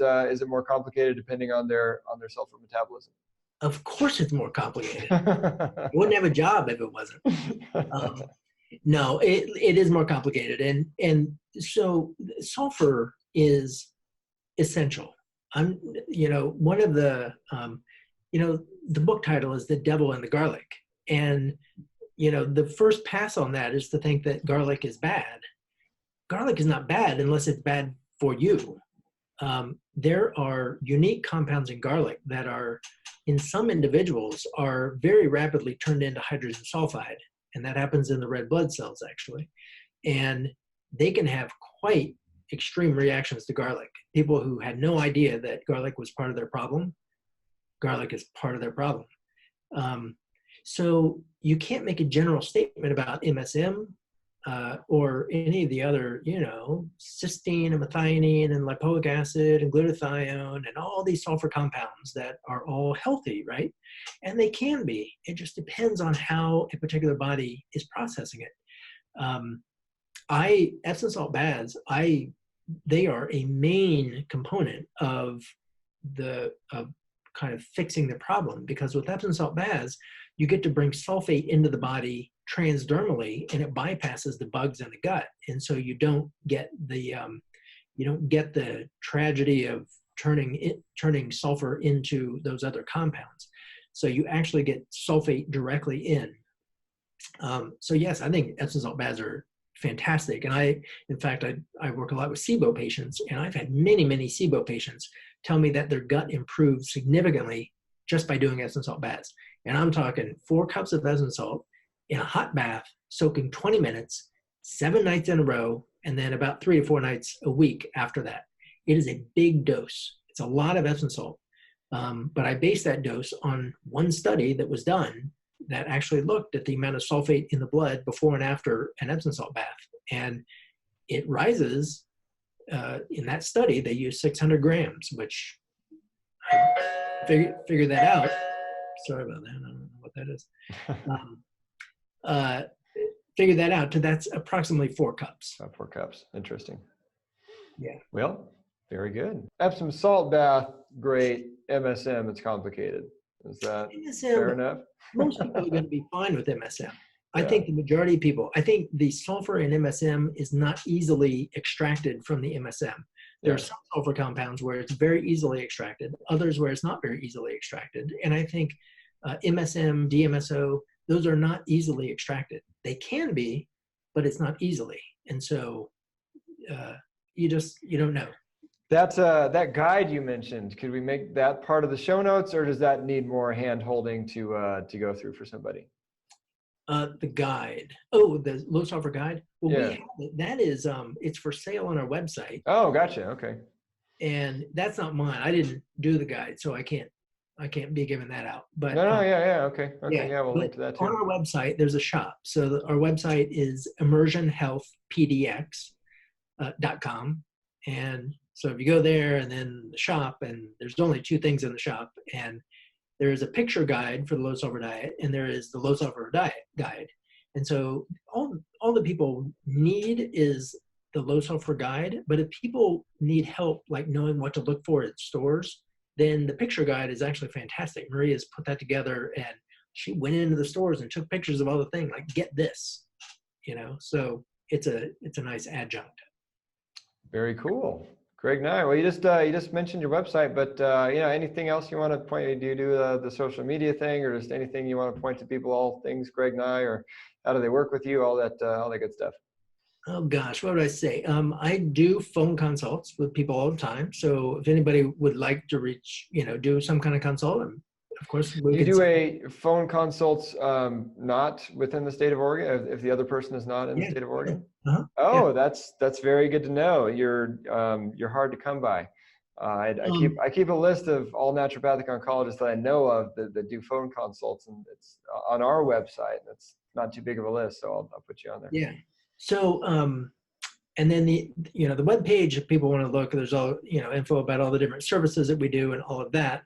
more complicated depending on their sulfur metabolism? Of course it's more complicated. I wouldn't have a job if it wasn't. No, it is more complicated. And so sulfur is essential. One of the, the book title is The Devil and the Garlic. And the first pass on that is to think that garlic is bad. Garlic is not bad unless it's bad for you. There are unique compounds in garlic that are, in some individuals, are very rapidly turned into hydrogen sulfide. And that happens in the red blood cells, actually. And they can have quite extreme reactions to garlic. People who had no idea that garlic was part of their problem, garlic is part of their problem. So you can't make a general statement about MSM or any of the other, cysteine and methionine and lipoic acid and glutathione and all these sulfur compounds that are all healthy, right? And they can be. It just depends on how a particular body is processing it. Epsom salt baths, they are a main component of kind of fixing the problem, because with Epsom salt baths, you get to bring sulfate into the body transdermally, and it bypasses the bugs in the gut, and so you don't get the tragedy of turning sulfur into those other compounds. So you actually get sulfate directly in. So yes, I think Epsom salt baths are fantastic, and in fact, I work a lot with SIBO patients, and I've had many SIBO patients tell me that their gut improved significantly just by doing Epsom salt baths. And I'm talking 4 cups of Epsom salt in a hot bath, soaking 20 minutes, 7 nights in a row, and then about 3 to 4 nights a week after that. It is a big dose. It's a lot of Epsom salt. But I based that dose on one study that was done that actually looked at the amount of sulfate in the blood before and after an Epsom salt bath. And it rises, in that study, they used 600 grams, which I figured that out. Sorry about that. I don't know what that is. Figure that out. That's approximately 4 cups. About 4 cups. Interesting. Yeah. Well, very good. Epsom salt bath, great. MSM, it's complicated. Is that MSM, fair enough? most people are going to be fine with MSM. I Yeah. think the majority of people, I think the sulfur in MSM is not easily extracted from the MSM. There are Yeah. some sulfur compounds where it's very easily extracted, others where it's not very easily extracted. And I think MSM, DMSO, those are not easily extracted. They can be, but it's not easily. And so you don't know. That guide you mentioned, could we make that part of the show notes, or does that need more hand holding to go through for somebody? The guide. Oh, the low sulfur guide. Well, Yeah. we have it. That is, it's for sale on our website, Oh, gotcha. Okay. and that's not mine. I didn't do the guide, so I can't be giving that out. But No, yeah. Okay. Yeah, we'll but link to that on too. our website, there's a shop. So our website is immersionhealthpdx.com, and so if you go there and then the shop, and there's only two things in the shop, and there is a picture guide for the low sulfur diet, and there is the low sulfur diet guide. And so all the people need is the low sulfur guide. But if people need help, like knowing what to look for at stores, then the picture guide is actually fantastic. Maria's put that together, and she went into the stores and took pictures of all the things, like get this, so it's a nice adjunct. Very cool. Greg Nigh. Well, you just mentioned your website, but anything else you want to point? Do you do the social media thing, or just anything you want to point to people? All things Greg Nigh, or how do they work with you? All that good stuff. Oh gosh, what would I say? I do phone consults with people all the time. So if anybody would like to reach, do some kind of consult, and of course we You do a phone consults not within the state of Oregon if the other person is not in the state of Oregon. Uh-huh. Oh, yeah. That's very good to know. You're hard to come by. I keep a list of all naturopathic oncologists that I know of that do phone consults, and it's on our website. That's not too big of a list, so I'll put you on there. Yeah. So and then the web page, if people want to look, there's all info about all the different services that we do and all of that.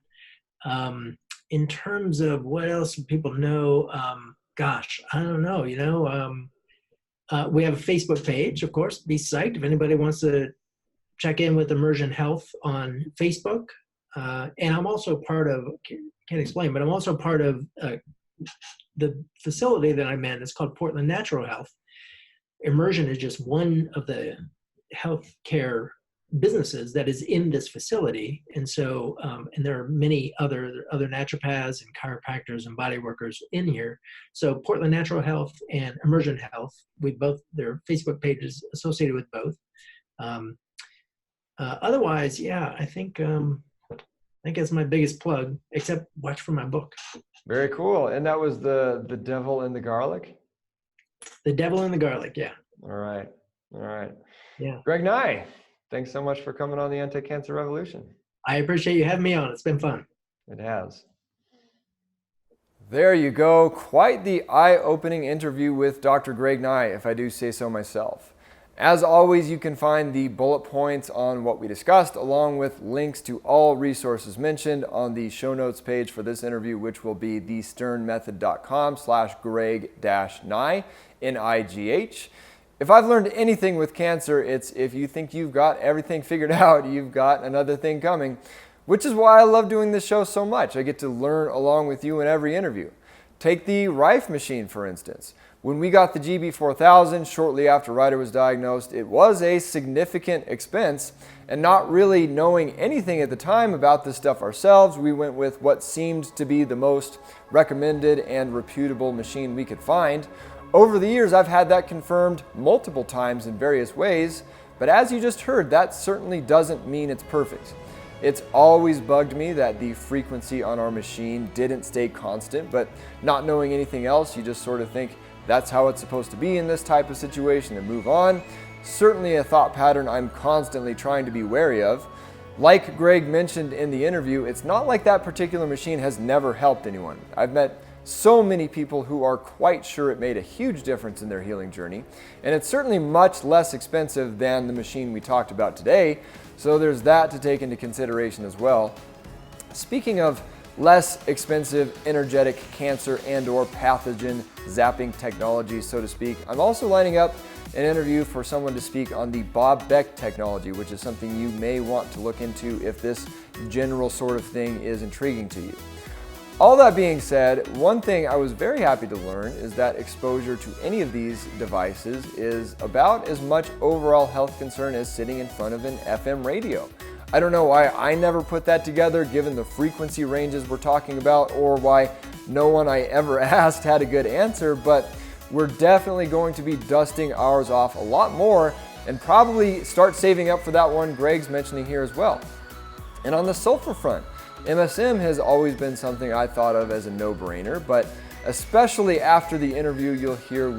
In terms of what else people know, gosh, I don't know. We have a Facebook page, of course. Be psyched if anybody wants to check in with Immersion Health on Facebook. And I'm also part of, can't explain, but I'm also part of the facility that I'm in. It's called Portland Natural Health. Immersion is just one of the healthcare businesses that is in this facility. And so, and there are many other naturopaths and chiropractors and body workers in here. So Portland Natural Health and Immersion Health, their Facebook pages associated with both. Otherwise, yeah, I think that's my biggest plug, except watch for my book. Very cool. And that was the Devil in the Garlic? The Devil in the Garlic, yeah. All right. Yeah. Greg Nigh, thanks so much for coming on the Anti-Cancer Revolution. I appreciate you having me on. It's been fun. It has. There you go. Quite the eye-opening interview with Dr. Greg Nigh, if I do say so myself. As always, you can find the bullet points on what we discussed, along with links to all resources mentioned on the show notes page for this interview, which will be thesternmethod.com/Greg-Nigh, N-I-G-H. If I've learned anything with cancer, it's if you think you've got everything figured out, you've got another thing coming, which is why I love doing this show so much. I get to learn along with you in every interview. Take the Rife machine, for instance. When we got the GB4000 shortly after Ryder was diagnosed, it was a significant expense, and not really knowing anything at the time about this stuff ourselves, we went with what seemed to be the most recommended and reputable machine we could find. Over the years, I've had that confirmed multiple times in various ways, but as you just heard, that certainly doesn't mean it's perfect. It's always bugged me that the frequency on our machine didn't stay constant, but not knowing anything else, you just sort of think that's how it's supposed to be in this type of situation and move on. Certainly a thought pattern I'm constantly trying to be wary of. Like Greg mentioned in the interview, it's not like that particular machine has never helped anyone. I've met so many people who are quite sure it made a huge difference in their healing journey, and it's certainly much less expensive than the machine we talked about today, so there's that to take into consideration as well. Speaking of less expensive energetic cancer and or pathogen zapping technology, so to speak, I'm also lining up an interview for someone to speak on the Bob Beck technology, which is something you may want to look into if this general sort of thing is intriguing to you. All that being said, one thing I was very happy to learn is that exposure to any of these devices is about as much overall health concern as sitting in front of an FM radio. I don't know why I never put that together given the frequency ranges we're talking about, or why no one I ever asked had a good answer, but we're definitely going to be dusting ours off a lot more and probably start saving up for that one Greg's mentioning here as well. And on the sulfur front, MSM has always been something I thought of as a no-brainer, but especially after the interview you'll hear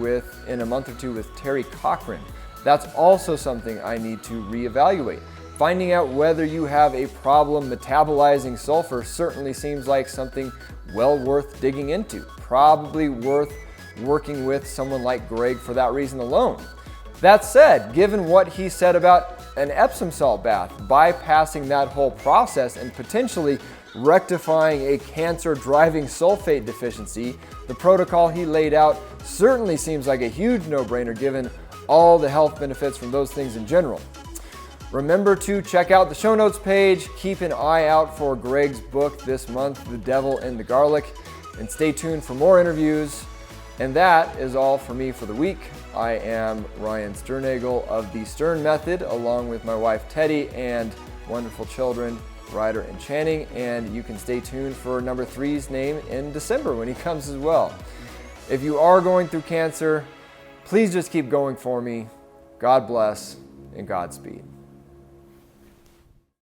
in a month or two with Terry Cochran, that's also something I need to reevaluate. Finding out whether you have a problem metabolizing sulfur certainly seems like something well worth digging into, probably worth working with someone like Greg for that reason alone. That said, given what he said about an Epsom salt bath, bypassing that whole process and potentially rectifying a cancer-driving sulfate deficiency, the protocol he laid out certainly seems like a huge no-brainer given all the health benefits from those things in general. Remember to check out the show notes page, keep an eye out for Greg's book this month, The Devil and the Garlic, and stay tuned for more interviews. And that is all for me for the week. I am Ryan Sternagel of the Stern Method, along with my wife Teddy and wonderful children Ryder and Channing, and you can stay tuned for number 3's name in December when he comes as well. If you are going through cancer, please just keep going for me. God bless and Godspeed.